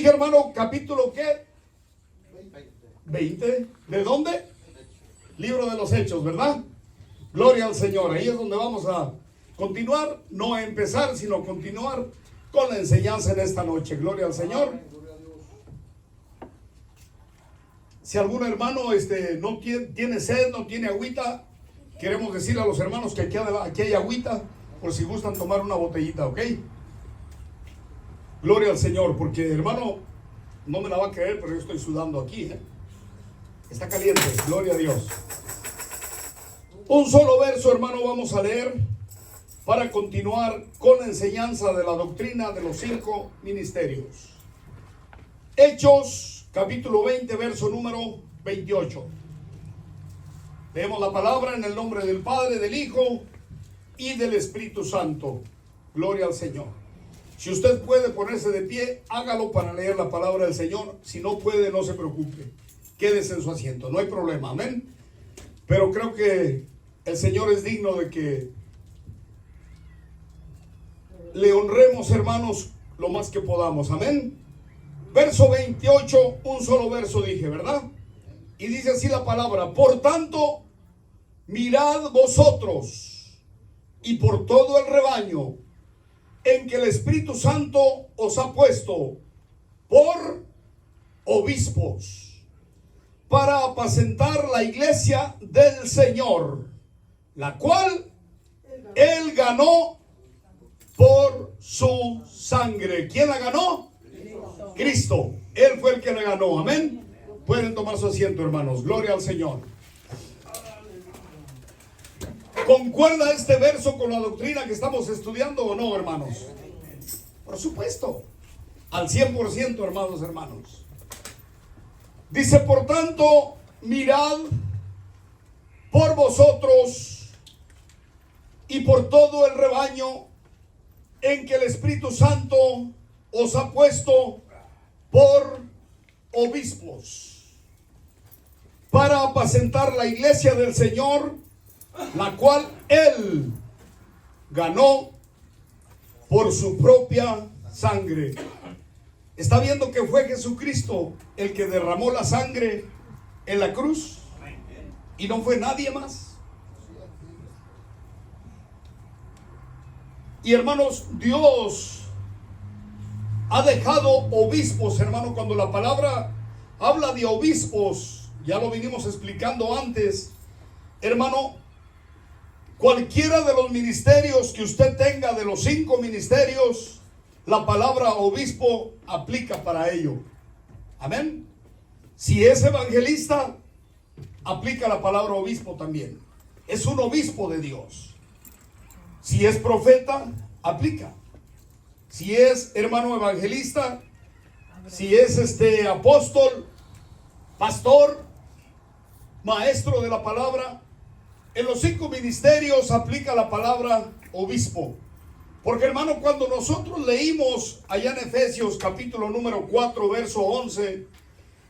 dije, hermano, capítulo ¿qué? 20. ¿De dónde? Libro de los Hechos, ¿verdad? Gloria al Señor. Ahí es donde vamos a continuar, no a empezar, sino continuar con la enseñanza en esta noche. Gloria al Señor. Si algún hermano no tiene sed, no tiene agüita, queremos decirle a los hermanos que aquí hay agüita, por si gustan tomar una botellita, ¿ok? Gloria al Señor, porque hermano, no me la va a creer, pero yo estoy sudando aquí, ¿eh? Está caliente, gloria a Dios. Un solo verso, hermano, vamos a leer para continuar con la enseñanza de la doctrina de los 5 ministerios. Hechos, capítulo 20, verso número 28. Leemos la palabra en el nombre del Padre, del Hijo y del Espíritu Santo. Gloria al Señor. Si usted puede ponerse de pie, hágalo para leer la palabra del Señor. Si no puede, no se preocupe. Quédese en su asiento, no hay problema, amén. Pero creo que el Señor es digno de que le honremos, hermanos, lo más que podamos, amén. Verso 28, un solo verso dije, ¿verdad? Y dice así la palabra: por tanto, mirad vosotros y por todo el rebaño en que el Espíritu Santo os ha puesto por obispos, para apacentar la iglesia del Señor, la cual Él ganó por su sangre. ¿Quién la ganó? Cristo. Él fue el que la ganó, amén. Pueden tomar su asiento, hermanos. Gloria al Señor. ¿Concuerda este verso con la doctrina que estamos estudiando o no, hermanos? Por supuesto, al 100%, hermanos. Dice, por tanto, mirad por vosotros y por todo el rebaño en que el Espíritu Santo os ha puesto por obispos, para apacentar la iglesia del Señor, la cual Él ganó por su propia sangre. ¿Está viendo que fue Jesucristo el que derramó la sangre en la cruz? Y no fue nadie más. Y hermanos, Dios ha dejado obispos, hermano. Cuando la palabra habla de obispos, ya lo vinimos explicando antes, hermano, cualquiera de los ministerios que usted tenga, de los 5 ministerios, la palabra obispo aplica para ello. Amén. Si es evangelista, aplica la palabra obispo también. Es un obispo de Dios. Si es profeta, aplica. Si es hermano evangelista, si es apóstol, pastor, maestro de la palabra, en los 5 ministerios aplica la palabra obispo. Porque, hermano, cuando nosotros leímos allá en Efesios capítulo número 4, verso 11,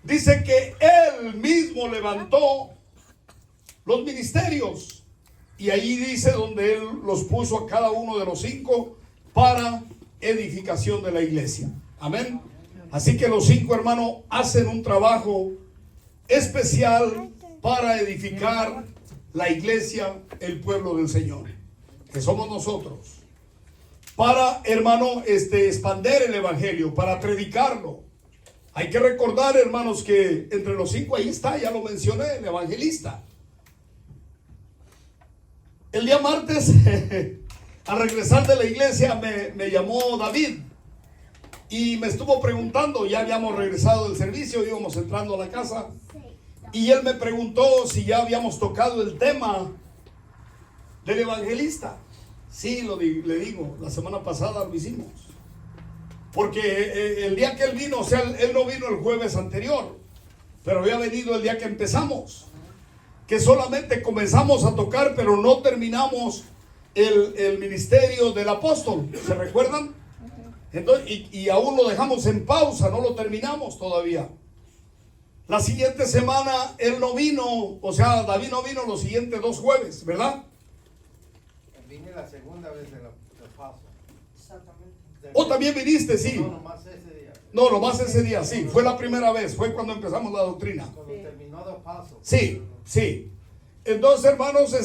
dice que Él mismo levantó los ministerios. Y ahí dice donde Él los puso a cada uno de los 5 para edificación de la iglesia. Amén. Así que los 5, hermanos, hacen un trabajo especial para edificar la iglesia, el pueblo del Señor, que somos nosotros. Para, hermano, expander el evangelio, para predicarlo. Hay que recordar, hermanos, que entre los 5 ahí está, ya lo mencioné, el evangelista. El día martes, al regresar de la iglesia, me llamó David y me estuvo preguntando. Ya habíamos regresado del servicio, íbamos entrando a la casa, y él me preguntó si ya habíamos tocado el tema del evangelista. Sí, le digo, la semana pasada lo hicimos. Porque el día que él vino, o sea, él no vino el jueves anterior, pero había venido el día que empezamos. Que solamente comenzamos a tocar, pero no terminamos el ministerio del apóstol. ¿Se recuerdan? Entonces, y aún lo dejamos en pausa, no lo terminamos todavía. La siguiente semana él no vino, o sea, David no vino los siguientes 2 jueves, ¿verdad? Vine la segunda vez de paso. ¿O también viniste? Sí. No, nomás ese día. No, nomás ese día, sí. Fue la primera vez. Fue cuando empezamos la doctrina. Cuando terminó de paso. Sí, sí. Entonces, hermanos,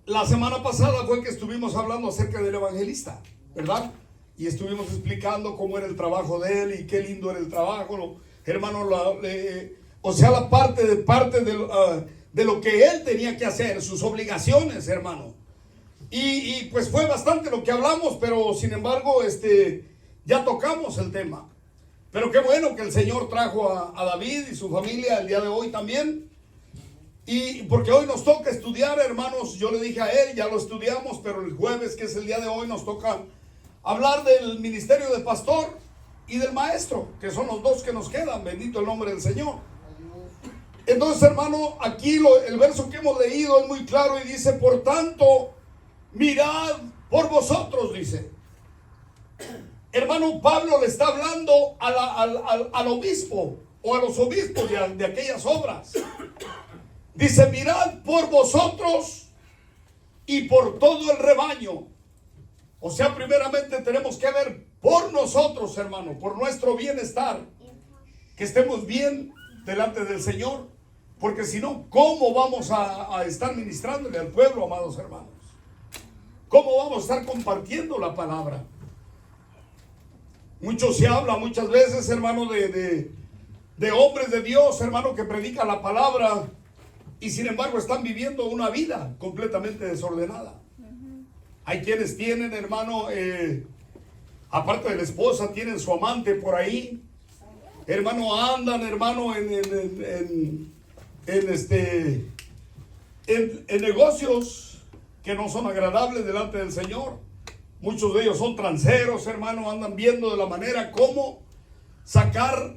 la semana pasada fue que estuvimos hablando acerca del evangelista, ¿verdad? Y estuvimos explicando cómo era el trabajo de él y qué lindo era el trabajo, hermano. O sea, la parte de lo que él tenía que hacer, sus obligaciones, hermano. Y pues fue bastante lo que hablamos, pero sin embargo, ya tocamos el tema. Pero qué bueno que el Señor trajo a David y su familia el día de hoy también. Y porque hoy nos toca estudiar, hermanos. Yo le dije a él, ya lo estudiamos, pero el jueves, que es el día de hoy, nos toca hablar del ministerio de pastor y del maestro, que son los dos que nos quedan. Bendito el nombre del Señor. Entonces, hermano, aquí el verso que hemos leído es muy claro y dice: por tanto, mirad por vosotros, dice. Hermano, Pablo le está hablando al obispo o a los obispos de aquellas obras. Dice: mirad por vosotros y por todo el rebaño. O sea, primeramente tenemos que ver por nosotros, hermano, por nuestro bienestar, que estemos bien delante del Señor, porque si no, ¿cómo vamos a estar ministrándole al pueblo, amados hermanos? ¿Cómo vamos a estar compartiendo la palabra? Mucho se habla muchas veces, hermano, de hombres de Dios, hermano, que predican la palabra y sin embargo están viviendo una vida completamente desordenada. Hay quienes tienen, hermano, aparte de la esposa, tienen su amante por ahí. Hermano, andan, hermano, en negocios que no son agradables delante del Señor. Muchos de ellos son transeros, hermano, andan viendo de la manera cómo sacar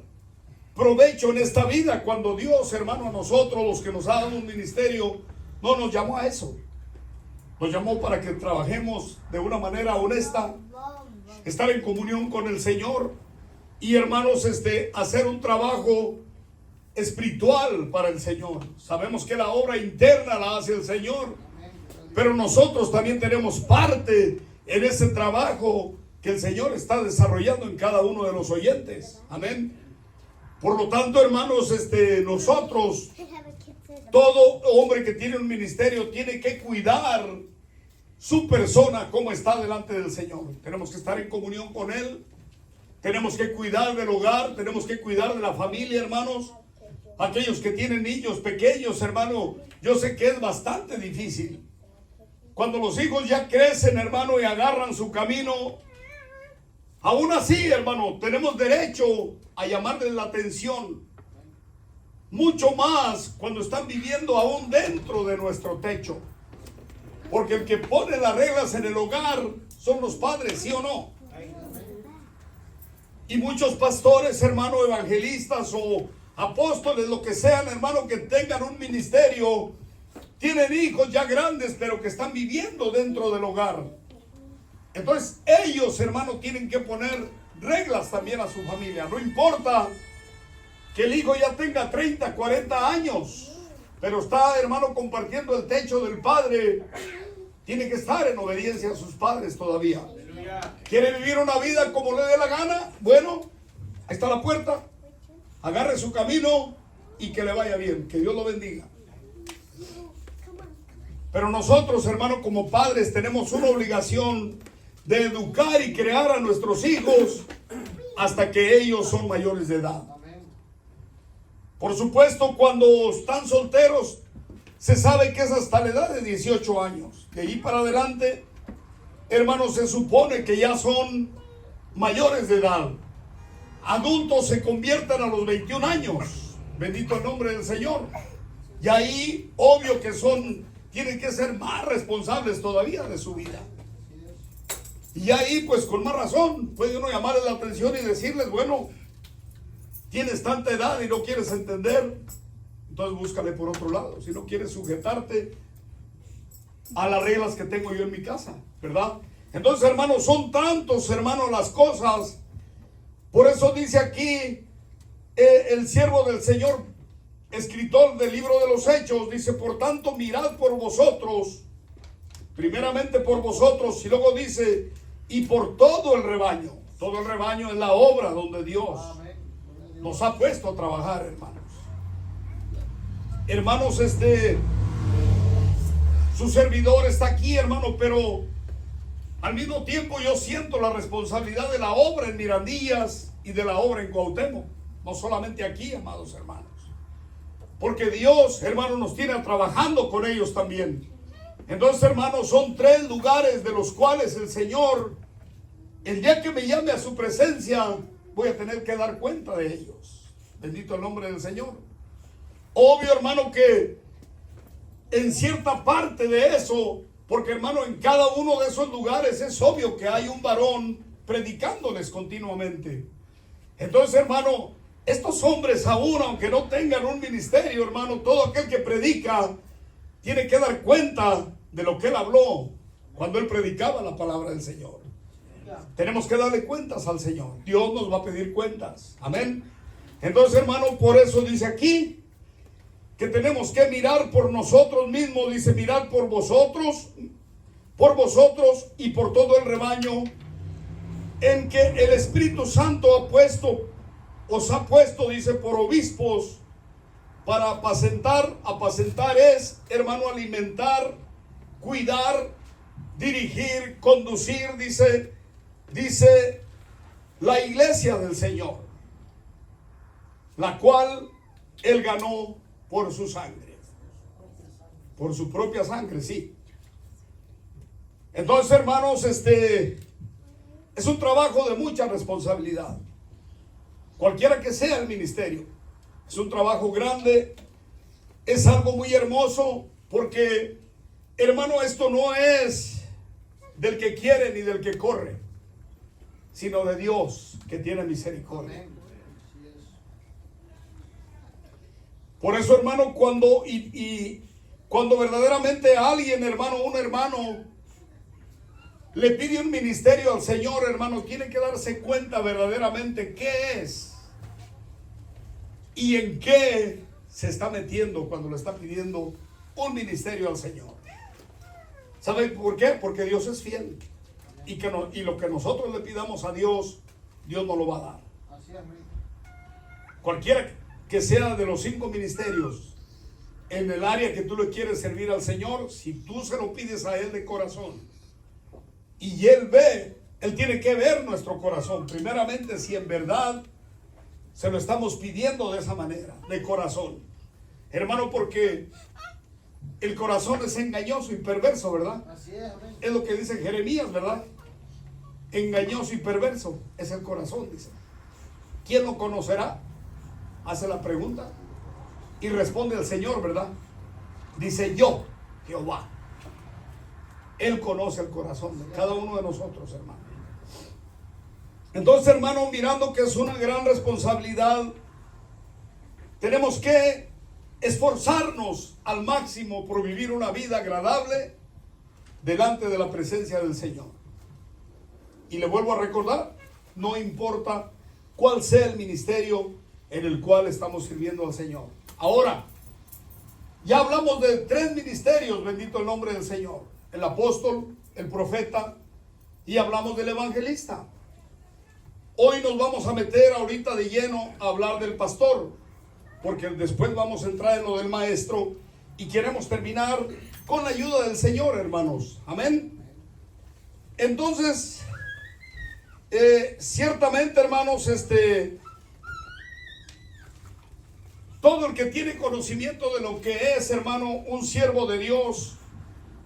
provecho en esta vida, cuando Dios, hermano, a nosotros, los que nos ha dado un ministerio, no nos llamó a eso. Nos llamó para que trabajemos de una manera honesta, estar en comunión con el Señor y, hermanos, hacer un trabajo espiritual para el Señor. Sabemos que la obra interna la hace el Señor, pero nosotros también tenemos parte en ese trabajo que el Señor está desarrollando en cada uno de los oyentes. Amén. Por lo tanto, hermanos, nosotros, todo hombre que tiene un ministerio tiene que cuidar su persona, como está delante del Señor. Tenemos que estar en comunión con Él. Tenemos que cuidar del hogar, tenemos que cuidar de la familia, hermanos. Aquellos que tienen niños pequeños, hermano, yo sé que es bastante difícil. Cuando los hijos ya crecen, hermano, y agarran su camino, aún así, hermano, tenemos derecho a llamarles la atención. Mucho más cuando están viviendo aún dentro de nuestro techo. Porque el que pone las reglas en el hogar son los padres, ¿sí o no? Y muchos pastores, hermano, evangelistas o apóstoles, lo que sean, hermano, que tengan un ministerio, tienen hijos ya grandes, pero que están viviendo dentro del hogar. Entonces ellos, hermano, tienen que poner reglas también a su familia. No importa que el hijo ya tenga 30, 40 años, pero está, hermano, compartiendo el techo del padre. Tiene que estar en obediencia a sus padres todavía. ¿Quiere vivir una vida como le dé la gana? Bueno, ahí está la puerta. Agarre su camino y que le vaya bien. Que Dios lo bendiga. Pero nosotros, hermano, como padres tenemos una obligación de educar y crear a nuestros hijos hasta que ellos son mayores de edad. Por supuesto, cuando están solteros, se sabe que es hasta la edad de 18 años. De ahí para adelante, hermanos, se supone que ya son mayores de edad. Adultos se convierten a los 21 años. Bendito el nombre del Señor. Y ahí, obvio que tienen que ser más responsables todavía de su vida. Y ahí, pues con más razón, puede uno llamarles la atención y decirles: bueno, tienes tanta edad y no quieres entender, entonces búscale por otro lado. Si no quieres sujetarte a las reglas que tengo yo en mi casa, ¿verdad? Entonces, hermanos, son tantos, hermanos, las cosas. Por eso dice aquí el siervo del Señor, escritor del libro de los Hechos, dice: por tanto, mirad por vosotros, primeramente por vosotros, y luego dice: y por todo el rebaño. Todo el rebaño es la obra donde Dios nos ha puesto a trabajar, hermanos. Hermanos, su servidor está aquí, hermano, pero al mismo tiempo yo siento la responsabilidad de la obra en Mirandillas y de la obra en Cuauhtémoc. No solamente aquí, amados hermanos. Porque Dios, hermanos, nos tiene trabajando con ellos también. Entonces, hermanos, son 3 lugares de los cuales el Señor, el día que me llame a su presencia, voy a tener que dar cuenta de ellos. Bendito el nombre del Señor. Obvio, hermano, que en cierta parte de eso, porque, hermano, en cada uno de esos lugares es obvio que hay un varón predicándoles continuamente. Entonces, hermano, estos hombres aún, aunque no tengan un ministerio, hermano, todo aquel que predica tiene que dar cuenta de lo que él habló cuando él predicaba la palabra del Señor. Tenemos que darle cuentas al Señor. Dios nos va a pedir cuentas. Amén. Entonces, hermano, por eso dice aquí que tenemos que mirar por nosotros mismos. Dice, mirar por vosotros y por todo el rebaño en que el Espíritu Santo os ha puesto, dice, por obispos para apacentar. Apacentar es, hermano, alimentar, cuidar, dirigir, conducir, dice la iglesia del Señor, la cual Él ganó por su sangre, por su propia sangre, sí. Entonces, hermanos, es un trabajo de mucha responsabilidad, cualquiera que sea el ministerio. Es un trabajo grande, es algo muy hermoso, porque, hermano, esto no es del que quiere ni del que corre, sino de Dios que tiene misericordia. Por eso, hermano, cuando verdaderamente alguien, hermano, un hermano le pide un ministerio al Señor, hermano, tiene que darse cuenta verdaderamente qué es y en qué se está metiendo cuando le está pidiendo un ministerio al Señor. ¿Sabe por qué? Porque Dios es fiel. Y lo que nosotros le pidamos a Dios, Dios nos lo va a dar. Cualquiera que sea de los 5 ministerios, en el área que tú le quieres servir al Señor, si tú se lo pides a Él de corazón, y Él tiene que ver nuestro corazón, primeramente, si en verdad se lo estamos pidiendo de esa manera, de corazón. Hermano, porque el corazón es engañoso y perverso, ¿verdad? Así es, amén. Es lo que dice Jeremías, ¿verdad? Engañoso y perverso es el corazón, dice. ¿Quién lo conocerá? Hace la pregunta y responde el Señor, ¿verdad? Dice, yo, Jehová. Él conoce el corazón de cada uno de nosotros, hermano. Entonces, hermano, mirando que es una gran responsabilidad, tenemos que esforzarnos al máximo por vivir una vida agradable delante de la presencia del Señor. Y le vuelvo a recordar, no importa cuál sea el ministerio en el cual estamos sirviendo al Señor. Ahora, ya hablamos de 3 ministerios, bendito el nombre del Señor: el apóstol, el profeta, y hablamos del evangelista. Hoy nos vamos a meter ahorita de lleno a hablar del pastor, porque después vamos a entrar en lo del maestro, y queremos terminar con la ayuda del Señor, hermanos. Amén. Entonces, ciertamente, hermanos, todo el que tiene conocimiento de lo que es, hermano, un siervo de Dios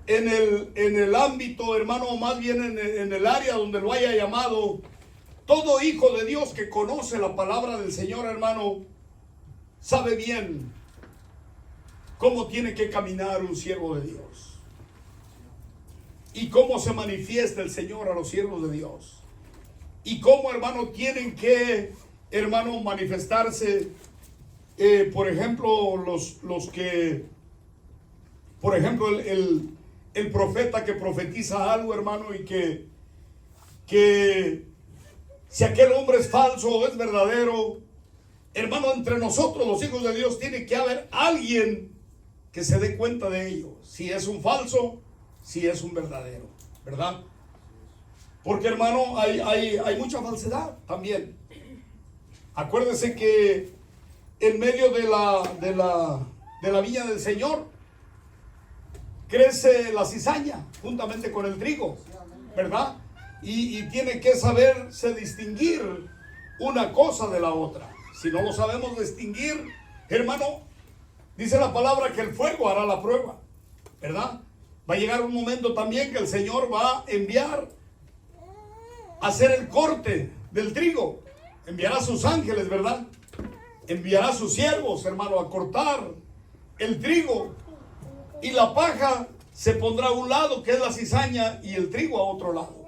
en el ámbito, hermano, o más bien en el área donde lo haya llamado, todo hijo de Dios que conoce la palabra del Señor, hermano, sabe bien cómo tiene que caminar un siervo de Dios y cómo se manifiesta el Señor a los siervos de Dios y cómo, hermano, tienen que, hermano, manifestarse, por ejemplo, los que, por ejemplo, el profeta que profetiza algo, hermano, y que si aquel hombre es falso o es verdadero, hermano, entre nosotros los hijos de Dios tiene que haber alguien que se dé cuenta de ello, si es un falso, si es un verdadero, ¿verdad? Porque hermano, hay mucha falsedad también. Acuérdese que en medio de la viña del Señor crece la cizaña juntamente con el trigo, ¿verdad? Y tiene que saberse distinguir una cosa de la otra. Si no lo sabemos distinguir, hermano, dice la palabra que el fuego hará la prueba, ¿verdad? Va a llegar un momento también que el Señor va a enviar a hacer el corte del trigo. Enviará a sus ángeles, ¿verdad? Enviará a sus siervos, hermano, a cortar el trigo. Y la paja se pondrá a un lado, que es la cizaña, y el trigo a otro lado.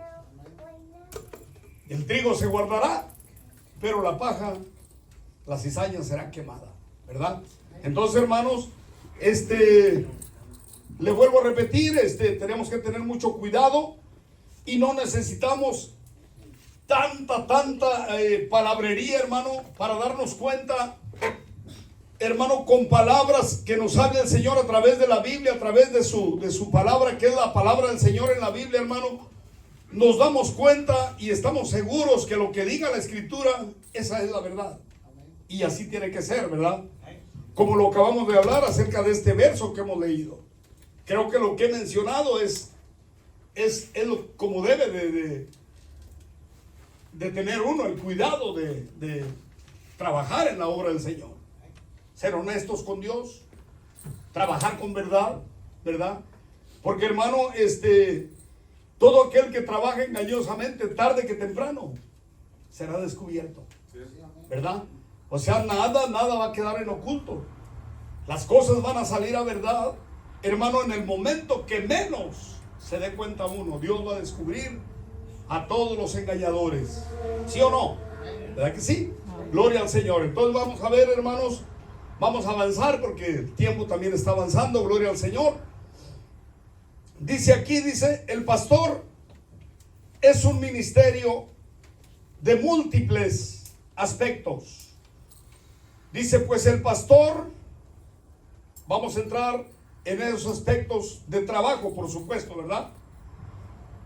El trigo se guardará, pero la paja, la cizaña será quemada, ¿verdad? Entonces, hermanos, le vuelvo a repetir, tenemos que tener mucho cuidado y no necesitamos tanta palabrería, hermano, para darnos cuenta, hermano, con palabras que nos hable el Señor a través de la Biblia, a través de su palabra, que es la palabra del Señor en la Biblia, hermano. Nos damos cuenta y estamos seguros que lo que diga la Escritura, esa es la verdad. Y así tiene que ser, ¿verdad? Como lo acabamos de hablar acerca de este verso que hemos leído. Creo que lo que he mencionado es como debe de tener uno el cuidado de trabajar en la obra del Señor. Ser honestos con Dios, trabajar con verdad, ¿verdad? Porque, hermano, todo aquel que trabaja engañosamente, tarde que temprano, será descubierto, ¿verdad? O sea, nada va a quedar en oculto. Las cosas van a salir a verdad, hermano, en el momento que menos se dé cuenta uno. Dios va a descubrir a todos los engañadores. ¿Sí o no? ¿Verdad que sí? Gloria al Señor. Entonces vamos a ver, hermanos, vamos a avanzar porque el tiempo también está avanzando. Gloria al Señor. Dice aquí, el pastor es un ministerio de múltiples aspectos. Dice, pues el pastor, vamos a entrar en esos aspectos de trabajo, por supuesto, ¿verdad?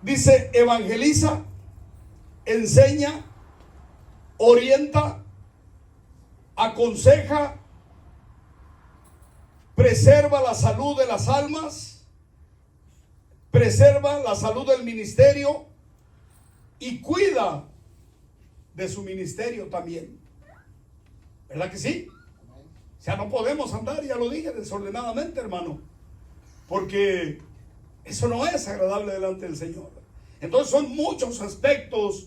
Dice, evangeliza, enseña, orienta, aconseja, preserva la salud de las almas, preserva la salud del ministerio y cuida de su ministerio también. ¿Verdad que sí? O sea, no podemos andar, ya lo dije, desordenadamente, hermano, porque eso no es agradable delante del Señor. Entonces son muchos aspectos,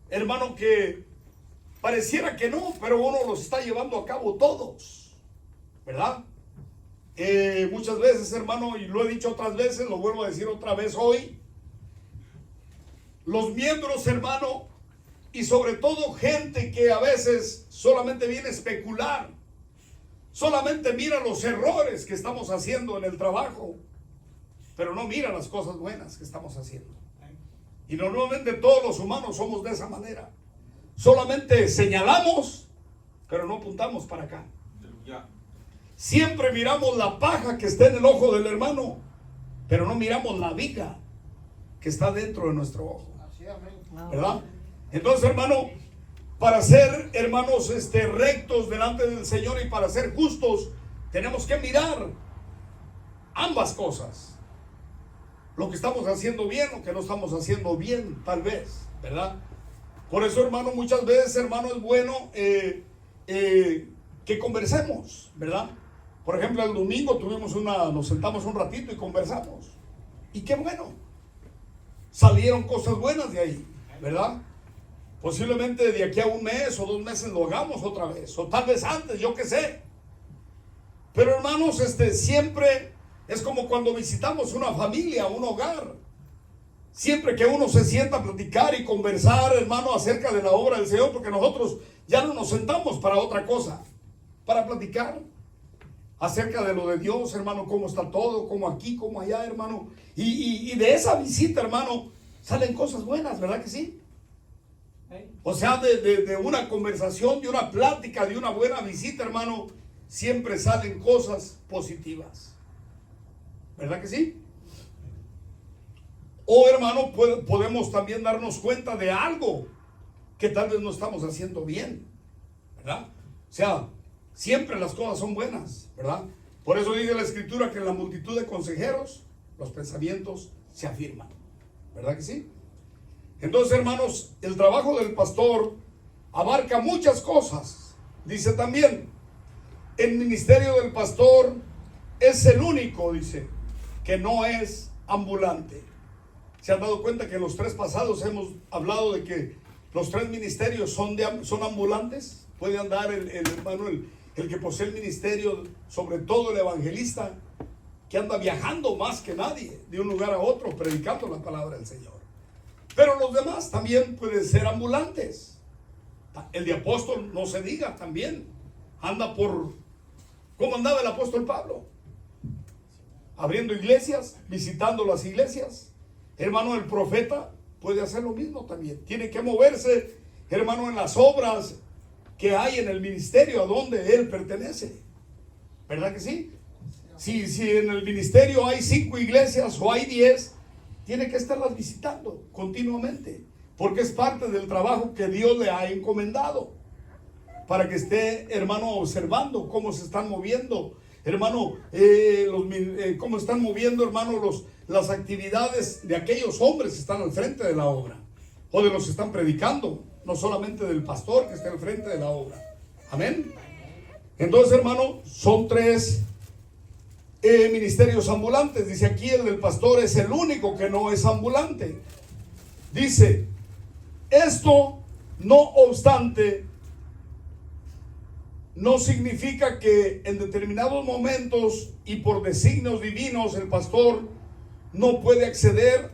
hermano, que pareciera que no, pero uno los está llevando a cabo todos, ¿verdad? Muchas veces, hermano, y lo he dicho otras veces, lo vuelvo a decir otra vez hoy, los miembros, hermano, y sobre todo gente que a veces solamente viene a especular, solamente mira los errores que estamos haciendo en el trabajo, pero no mira las cosas buenas que estamos haciendo. Y normalmente todos los humanos somos de esa manera. Solamente señalamos, pero no apuntamos para acá. Siempre miramos la paja que está en el ojo del hermano, pero no miramos la viga que está dentro de nuestro ojo, ¿verdad? Entonces, hermano, para ser, hermanos, rectos delante del Señor y para ser justos, tenemos que mirar ambas cosas. Lo que estamos haciendo bien, lo que no estamos haciendo bien, tal vez, ¿verdad? Por eso, hermano, muchas veces, hermano, es bueno que conversemos, ¿verdad? Por ejemplo, el domingo nos sentamos un ratito y conversamos. Y qué bueno. Salieron cosas buenas de ahí, ¿verdad? Posiblemente de aquí a un mes o 2 meses lo hagamos otra vez, o tal vez antes, yo qué sé. Pero, hermanos, siempre es como cuando visitamos una familia, un hogar. Siempre que uno se sienta a platicar y conversar, hermano, acerca de la obra del Señor, porque nosotros ya no nos sentamos para otra cosa, para platicar acerca de lo de Dios, hermano, cómo está todo, cómo aquí, cómo allá, hermano. Y de esa visita, hermano, salen cosas buenas, ¿verdad que sí? O sea, de una conversación, de una plática, de una buena visita, hermano, siempre salen cosas positivas. ¿Verdad que sí? O hermano, podemos también darnos cuenta de algo que tal vez no estamos haciendo bien, ¿verdad? O sea, siempre las cosas son buenas, ¿verdad? Por eso dice la Escritura que en la multitud de consejeros los pensamientos se afirman, ¿verdad que sí? Entonces, hermanos, el trabajo del pastor abarca muchas cosas. Dice también, el ministerio del pastor es el único, dice, que no es ambulante. ¿Se han dado cuenta que en los 3 pasados hemos hablado de que los 3 ministerios son ambulantes? Puede andar el hermano, el que posee el ministerio, sobre todo el evangelista, que anda viajando más que nadie de un lugar a otro, predicando la palabra del Señor. Pero los demás también pueden ser ambulantes. El de apóstol, no se diga, también anda por, ¿cómo andaba el apóstol Pablo? Abriendo iglesias, visitando las iglesias. Hermano, el profeta puede hacer lo mismo también. Tiene que moverse, hermano, en las obras que hay en el ministerio a donde él pertenece. ¿Verdad que sí? Si en el ministerio hay 5 iglesias o hay 10, tiene que estarlas visitando continuamente, porque es parte del trabajo que Dios le ha encomendado, para que esté, hermano, observando cómo se están moviendo, hermano, cómo están moviendo, hermano, las actividades de aquellos hombres que están al frente de la obra, o de los que están predicando, no solamente del pastor que está al frente de la obra. Amén. Entonces, hermano, son 3 ministerios ambulantes. Dice aquí, el del pastor es el único que no es ambulante. Dice, esto no obstante, no significa que en determinados momentos y por designios divinos el pastor no puede acceder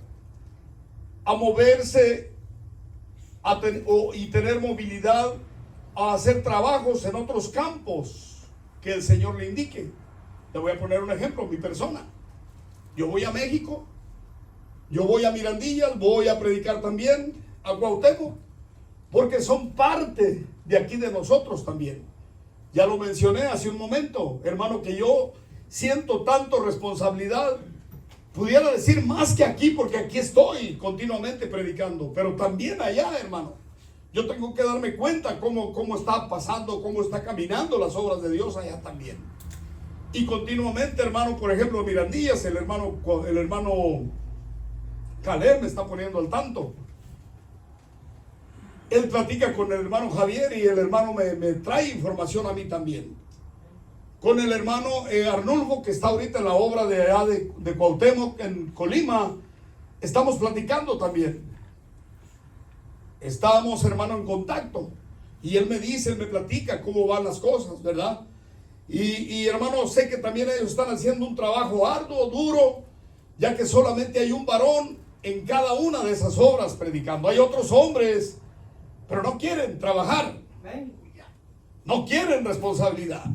a moverse y tener movilidad a hacer trabajos en otros campos que el Señor le indique. Le voy a poner un ejemplo, mi persona. Yo voy a México, yo voy a Mirandillas, voy a predicar también a Cuauhtémoc, porque son parte de aquí de nosotros también. Ya lo mencioné hace un momento, hermano, que yo siento tanto responsabilidad, pudiera decir más que aquí, porque aquí estoy continuamente predicando, pero también allá, hermano. Yo tengo que darme cuenta cómo está pasando, cómo está caminando las obras de Dios allá también. Y continuamente, hermano, por ejemplo, Mirandillas, el hermano Caleb me está poniendo al tanto. Él platica con el hermano Javier y el hermano me trae información a mí también. Con el hermano Arnulfo, que está ahorita en la obra de Cuauhtémoc en Colima, estamos platicando también. Estábamos, hermano, en contacto. Y él me dice, él me platica cómo van las cosas, ¿verdad? Y hermano, sé que también ellos están haciendo un trabajo arduo, duro, ya que solamente hay un varón en cada una de esas obras predicando. Hay otros hombres, pero no quieren trabajar, no quieren responsabilidad.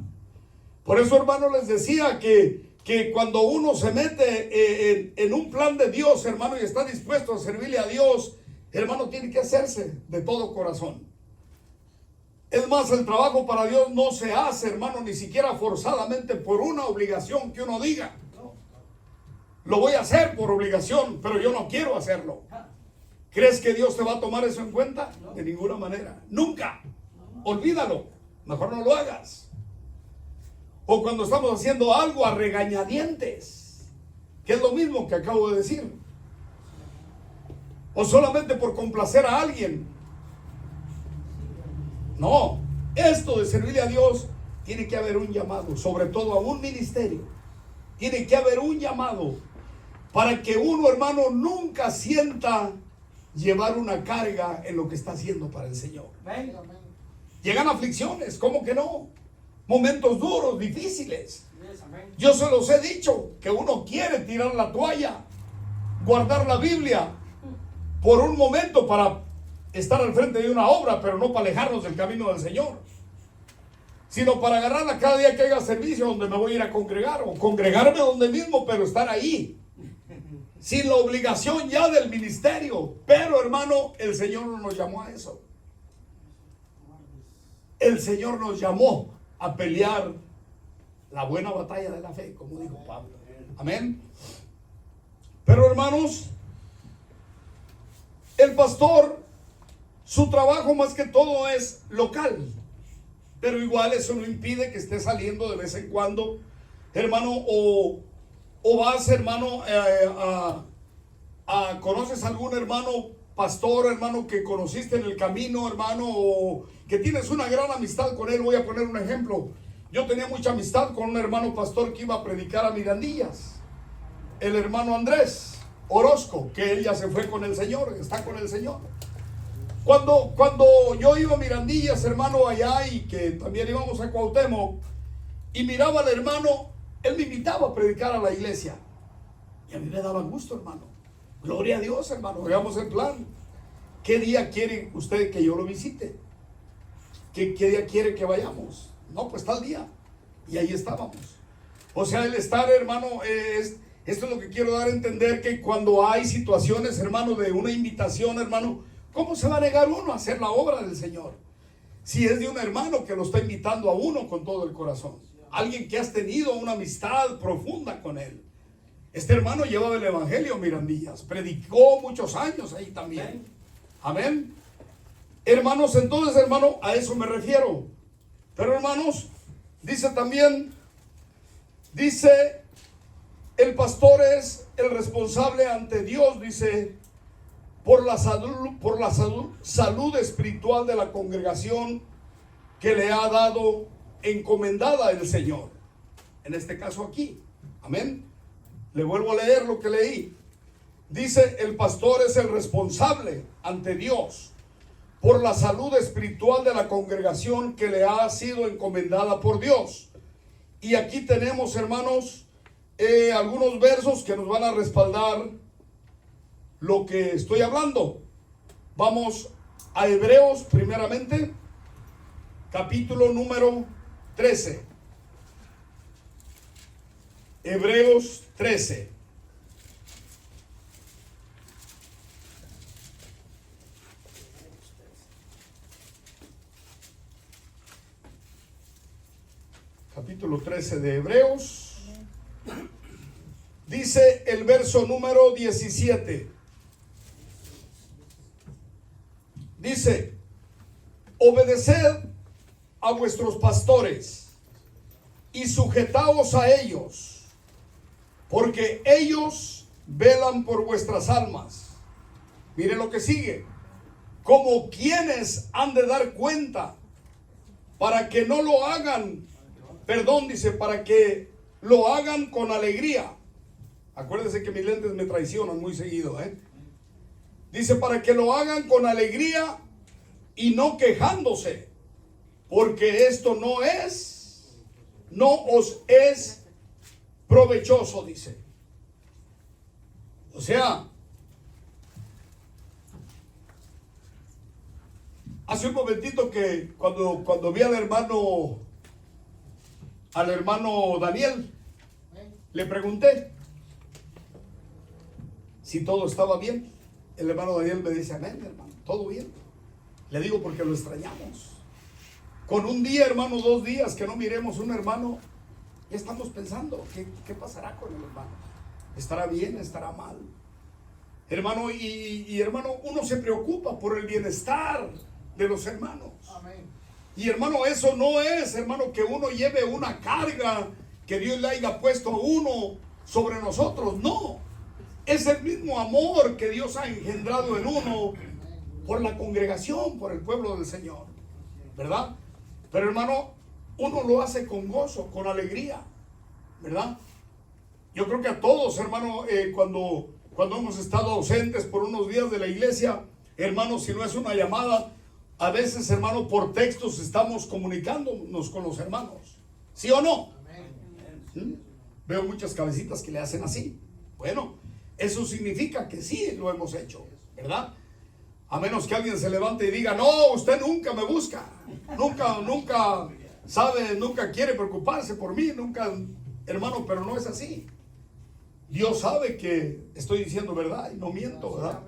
Por eso, hermano, les decía que cuando uno se mete en un plan de Dios, hermano, y está dispuesto a servirle a Dios, hermano, tiene que hacerse de todo corazón. Es más, el trabajo para Dios no se hace, hermano, ni siquiera forzadamente por una obligación que uno diga. Lo voy a hacer por obligación, pero yo no quiero hacerlo. ¿Crees que Dios te va a tomar eso en cuenta? De ninguna manera. Nunca. Olvídalo. Mejor no lo hagas. O cuando estamos haciendo algo a regañadientes, que es lo mismo que acabo de decir. O solamente por complacer a alguien. No, esto de servirle a Dios, tiene que haber un llamado, sobre todo a un ministerio. Tiene que haber un llamado para que uno, hermano, nunca sienta llevar una carga en lo que está haciendo para el Señor. Llegan aflicciones, ¿cómo que no? Momentos duros, difíciles. Yo se los he dicho, que uno quiere tirar la toalla, guardar la Biblia por un momento para estar al frente de una obra, pero no para alejarnos del camino del Señor, sino para agarrarla cada día que haya servicio donde me voy a ir a congregar, o congregarme donde mismo, pero estar ahí, sin la obligación ya del ministerio. Pero, hermano, el Señor no nos llamó a eso. El Señor nos llamó a pelear la buena batalla de la fe, como dijo Pablo. Amén. Pero, hermanos, El pastor, su trabajo más que todo es local, pero igual eso no impide que esté saliendo de vez en cuando, hermano, o vas, hermano, conoces algún hermano pastor, hermano, que conociste en el camino, hermano, o que tienes una gran amistad con él. Voy a poner un ejemplo. Yo tenía mucha amistad con un hermano pastor que iba a predicar a Mirandillas, el hermano Andrés Orozco, que él ya se fue con el Señor, está con el Señor. Cuando yo iba a Mirandillas, hermano, allá, y que también íbamos a Cuauhtémoc, y miraba al hermano, él me invitaba a predicar a la iglesia, y a mí me daba gusto, hermano. Gloria a Dios, hermano. Hagamos el plan. ¿Qué día quiere usted que yo lo visite? ¿Qué día quiere que vayamos? No, pues tal día. Y ahí estábamos. O sea, el estar, hermano, esto es lo que quiero dar a entender, que cuando hay situaciones, hermano, de una invitación, hermano, ¿cómo se va a negar uno a hacer la obra del Señor? Si es de un hermano que lo está invitando a uno con todo el corazón. Alguien que has tenido una amistad profunda con él. Este hermano llevaba el evangelio a Mirandillas, predicó muchos años ahí también. Amén. Hermanos, entonces, hermano, a eso me refiero. Pero, hermanos, dice también, el pastor es el responsable ante Dios, dice, por la salud espiritual de la congregación que le ha dado encomendada el Señor. En este caso aquí. Amén. Le vuelvo a leer lo que leí. Dice, el pastor es el responsable ante Dios por la salud espiritual de la congregación que le ha sido encomendada por Dios. Y aquí tenemos, hermanos, algunos versos que nos van a respaldar lo que estoy hablando. Vamos a Hebreos primeramente, capítulo número 13. Hebreos 13. Capítulo 13 de Hebreos. Dice el verso número 17. Dice, obedeced a vuestros pastores y sujetaos a ellos, porque ellos velan por vuestras almas. Mire lo que sigue. Como quienes han de dar cuenta, para que no lo hagan, dice, para que lo hagan con alegría. Acuérdense que mis lentes me traicionan muy seguido, Dice, para que lo hagan con alegría y no quejándose, porque esto no os es provechoso, dice. O sea, hace un momentito que cuando vi al hermano Daniel, le pregunté si todo estaba bien. El hermano Daniel me dice, amén, hermano, todo bien. Le digo, porque lo extrañamos. Con un día, hermano, 2 días que no miremos un hermano, ya estamos pensando, ¿qué pasará con el hermano? ¿Estará bien? ¿Estará mal? Hermano, y hermano, uno se preocupa por el bienestar de los hermanos. Amén. Y hermano, eso no es, hermano, que uno lleve una carga que Dios le haya puesto a uno sobre nosotros. No, es el mismo amor que Dios ha engendrado en uno por la congregación, por el pueblo del Señor, ¿verdad? Pero hermano, uno lo hace con gozo, con alegría, ¿verdad? Yo creo que a todos, hermano, cuando hemos estado ausentes por unos días de la iglesia, hermano, si no es una llamada, a veces, hermano, por textos estamos comunicándonos con los hermanos. ¿Sí o no? ¿Mm? Veo muchas cabecitas que le hacen así. Bueno, eso significa que sí lo hemos hecho, ¿verdad? A menos que alguien se levante y diga, no, usted nunca me busca. Nunca sabe, nunca quiere preocuparse por mí, nunca, hermano, pero no es así. Dios sabe que estoy diciendo verdad y no miento, ¿verdad?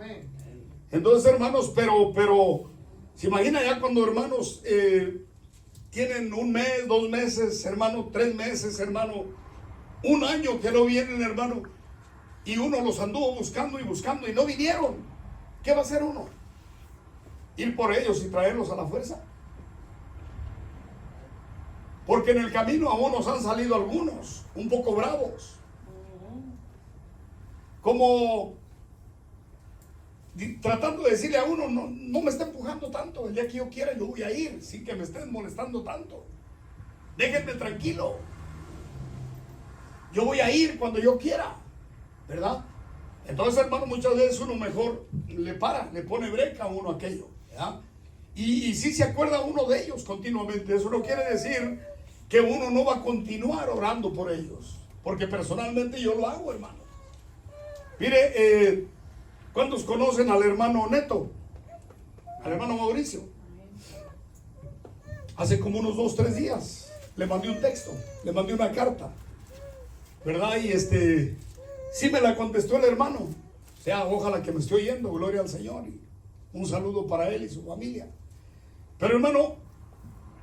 Entonces, hermanos, pero se imagina ya cuando, hermanos, tienen 1 mes, 2 meses, hermano, 3 meses, hermano, 1 año que no vienen, hermano, y uno los anduvo buscando y no vinieron. ¿qué va a hacer uno? Ir por ellos y traerlos a la fuerza. Porque en el camino aún nos han salido algunos un poco bravos, como tratando de decirle a uno, no me está empujando tanto, el día que yo quiera yo voy a ir, sin que me estén molestando tanto, déjenme tranquilo, yo voy a ir cuando yo quiera, ¿verdad? Entonces, hermano, muchas veces uno mejor le pone breca a uno aquello, ¿verdad? Y sí se acuerda uno de ellos continuamente. Eso no quiere decir que uno no va a continuar orando por ellos, porque personalmente yo lo hago, hermano. Mire, ¿cuántos conocen al hermano Neto? Al hermano Mauricio. Hace como unos 2 o 3 días le mandé un texto, le mandé una carta, ¿verdad? Y sí me la contestó el hermano. O sea, ojalá que me esté oyendo, gloria al Señor. Y un saludo para él y su familia. Pero hermano,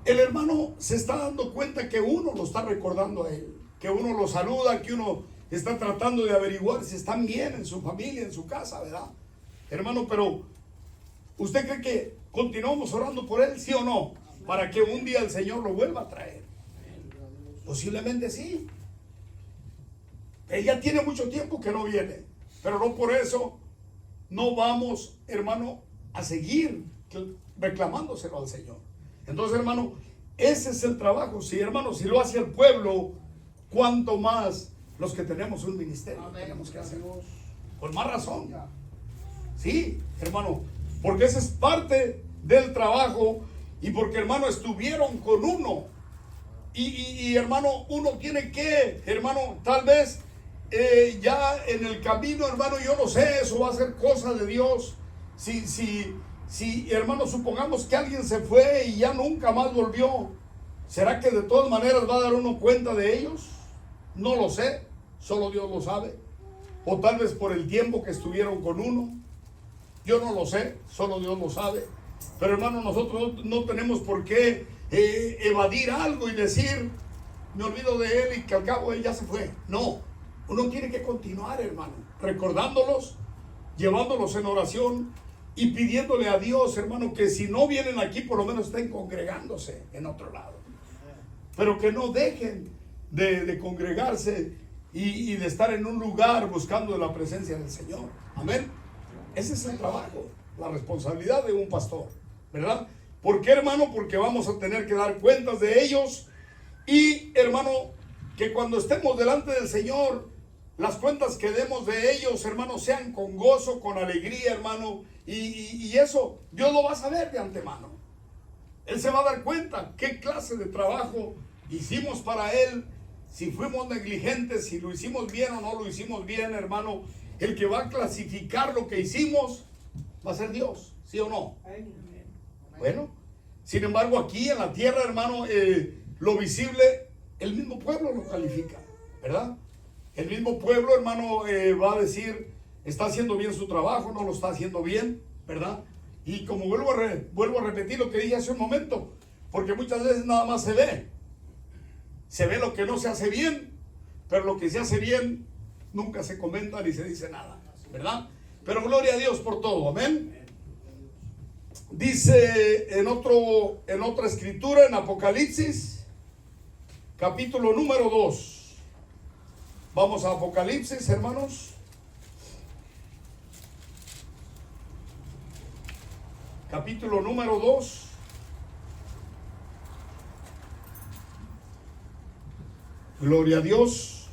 el hermano se está dando cuenta que uno lo está recordando a él, que uno lo saluda, que uno está tratando de averiguar si están bien en su familia, en su casa, ¿verdad? Hermano, pero ¿usted cree que continuamos orando por él, sí o no? Para que un día el Señor lo vuelva a traer. Posiblemente sí. Él ya tiene mucho tiempo que no viene, pero no por eso no vamos, hermano, a seguir reclamándoselo al Señor. Entonces, hermano, ese es el trabajo. Sí, hermano, si lo hace el pueblo, cuánto más los que tenemos un ministerio. Amén. Tenemos que hacerlo con más razón. Sí, hermano, porque esa es parte del trabajo, y porque, hermano, estuvieron con uno. Y hermano, uno tiene que, hermano, tal vez ya en el camino, hermano, yo no sé, eso va a ser cosa de Dios. Si, hermano, supongamos que alguien se fue y ya nunca más volvió, ¿será que de todas maneras va a dar uno cuenta de ellos? No lo sé, solo Dios lo sabe. O tal vez por el tiempo que estuvieron con uno, yo no lo sé, solo Dios lo sabe. Pero, hermano, nosotros no tenemos por qué evadir algo y decir, me olvido de él y que al cabo él ya se fue. No, uno tiene que continuar, hermano, recordándolos, llevándolos en oración y pidiéndole a Dios, hermano, que si no vienen aquí, por lo menos estén congregándose en otro lado. Pero que no dejen de congregarse y de estar en un lugar buscando la presencia del Señor. Amén. Ese es el trabajo, la responsabilidad de un pastor, ¿verdad? ¿Por qué, hermano? Porque vamos a tener que dar cuentas de ellos. Y, hermano, que cuando estemos delante del Señor, las cuentas que demos de ellos, hermano, sean con gozo, con alegría, hermano. Y eso Dios lo va a saber de antemano. Él se va a dar cuenta qué clase de trabajo hicimos para Él, si fuimos negligentes, si lo hicimos bien o no lo hicimos bien, hermano. El que va a clasificar lo que hicimos va a ser Dios, ¿sí o no? Bueno, sin embargo, aquí en la tierra, hermano, lo visible, el mismo pueblo lo califica, ¿verdad? El mismo pueblo, hermano, va a decir, está haciendo bien su trabajo, no lo está haciendo bien, ¿verdad? Y como vuelvo a repetir lo que dije hace un momento, porque muchas veces nada más se ve lo que no se hace bien, pero lo que se hace bien nunca se comenta ni se dice nada, ¿verdad? Pero gloria a Dios por todo, amén. Dice en otra escritura, en Apocalipsis, capítulo número 2. Vamos a Apocalipsis, hermanos. Capítulo número 2. Gloria a Dios.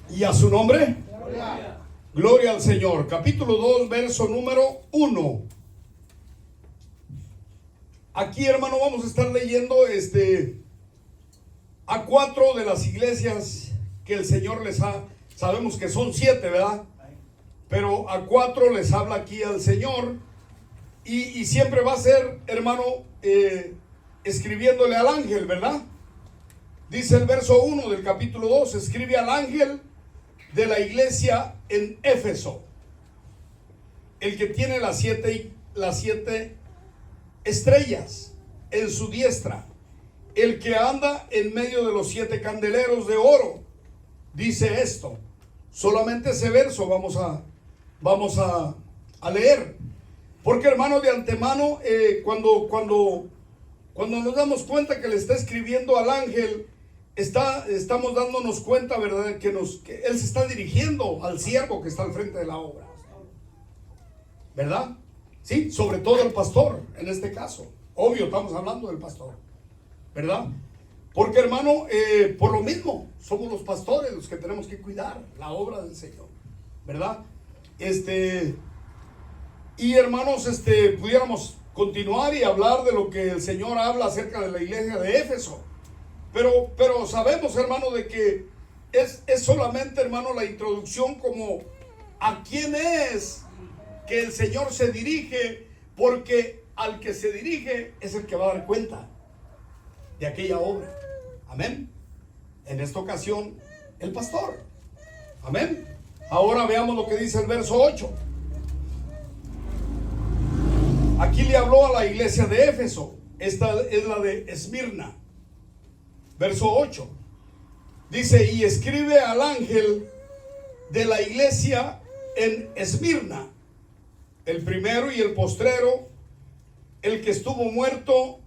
Y a su nombre. Gloria al Señor. Capítulo 2, verso número 1. Aquí, hermano, vamos a estar leyendo a 4 de las iglesias que el Señor les ha, sabemos que son 7, ¿verdad? Pero a 4 les habla aquí al Señor, y siempre va a ser, hermano, escribiéndole al ángel, ¿verdad? Dice el verso 1 del capítulo 2, escribe al ángel de la iglesia en Éfeso, el que tiene las siete estrellas en su diestra, el que anda en medio de los 7 candeleros de oro. dice esto. Solamente ese verso vamos a leer. Porque, hermano, de antemano, cuando nos damos cuenta que le está escribiendo al ángel, estamos dándonos cuenta, ¿verdad?, que él se está dirigiendo al siervo que está al frente de la obra, ¿verdad? Sí, sobre todo el pastor, en este caso. Obvio, estamos hablando del pastor, ¿verdad? Porque, hermano, por lo mismo, somos los pastores los que tenemos que cuidar la obra del Señor, ¿verdad? Y hermanos, pudiéramos continuar y hablar de lo que el Señor habla acerca de la iglesia de Éfeso. Pero sabemos, hermano, de que es solamente, hermano, la introducción como a quién es que el Señor se dirige, porque al que se dirige es el que va a dar cuenta de aquella obra. Amén. En esta ocasión, el pastor. Amén. Ahora veamos lo que dice el verso 8. Aquí le habló a la iglesia de Éfeso. Esta es la de Esmirna. Verso 8. Dice: y escribe al ángel de la iglesia en Esmirna, el primero y el postrero, el que estuvo muerto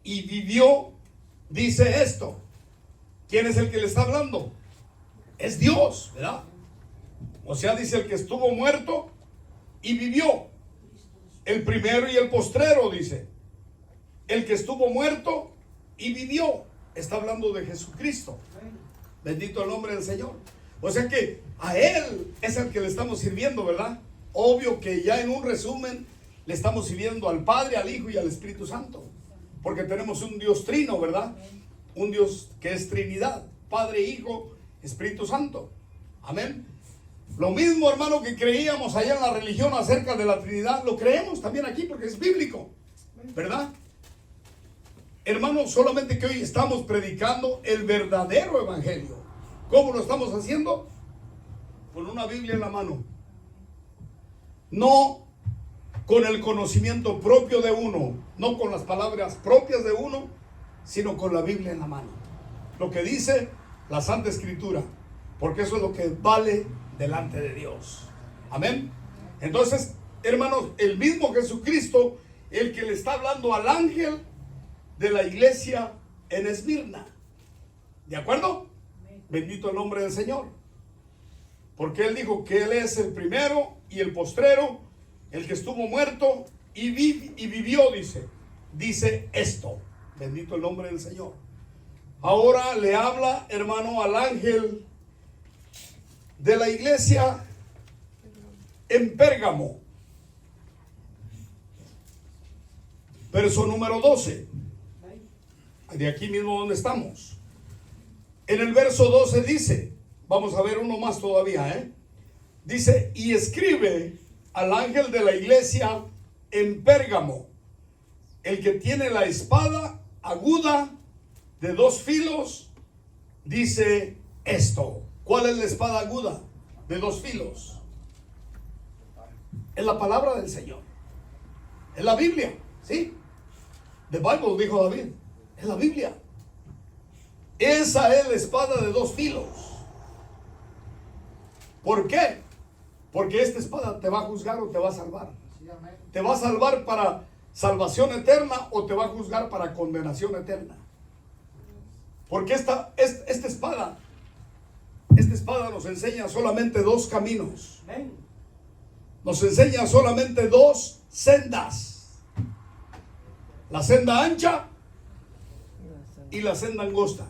y vivió, dice esto. ¿Quién es el que le está hablando? Es Dios, ¿verdad? O sea, dice el que estuvo muerto y vivió. El primero y el postrero, dice. El que estuvo muerto y vivió. Está hablando de Jesucristo. Bendito el nombre del Señor. O sea que a Él es el que le estamos sirviendo, ¿verdad? Obvio que ya en un resumen le estamos sirviendo al Padre, al Hijo y al Espíritu Santo. Porque tenemos un Dios trino, ¿verdad? Un Dios que es Trinidad. Padre, Hijo, Espíritu Santo. Amén. Lo mismo, hermano, que creíamos allá en la religión acerca de la Trinidad, lo creemos también aquí porque es bíblico, ¿verdad? Hermano, solamente que hoy estamos predicando el verdadero evangelio. ¿Cómo lo estamos haciendo? Con una Biblia en la mano. No con el conocimiento propio de uno, no con las palabras propias de uno, sino con la Biblia en la mano. Lo que dice la Santa Escritura, porque eso es lo que vale delante de Dios. Amén. Entonces, hermanos, el mismo Jesucristo, el que le está hablando al ángel de la iglesia en Esmirna. ¿De acuerdo? Bendito el nombre del Señor. Porque Él dijo que Él es el primero y el postrero, el que estuvo muerto y vivió, dice. Dice esto. Bendito el nombre del Señor. Ahora le habla, hermano, al ángel de la iglesia en Pérgamo. Verso número 12. De aquí mismo donde estamos. En el verso 12 dice, vamos a ver uno más todavía, dice: y escribe al ángel de la iglesia en Pérgamo, el que tiene la espada aguda de 2 filos, dice esto. ¿Cuál es la espada aguda de 2 filos? Es la palabra del Señor. Es la Biblia, ¿sí? The Bible, dijo David. Es la Biblia. Esa es la espada de 2 filos. ¿Por qué? Porque esta espada te va a juzgar o te va a salvar. Te va a salvar para salvación eterna o te va a juzgar para condenación eterna. Porque esta espada nos enseña solamente 2 caminos. Nos enseña solamente 2 sendas. La senda ancha y la senda angosta,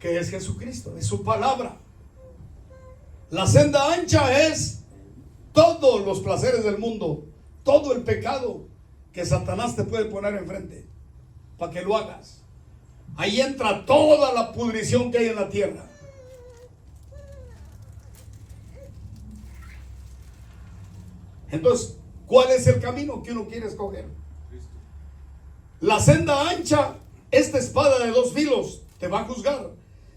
que es Jesucristo, es su palabra. La senda ancha es todos los placeres del mundo, todo el pecado que Satanás te puede poner enfrente para que lo hagas. Ahí entra toda la pudrición que hay en la tierra. Entonces, ¿cuál es el camino que uno quiere escoger? La senda ancha, esta espada de 2 filos te va a juzgar.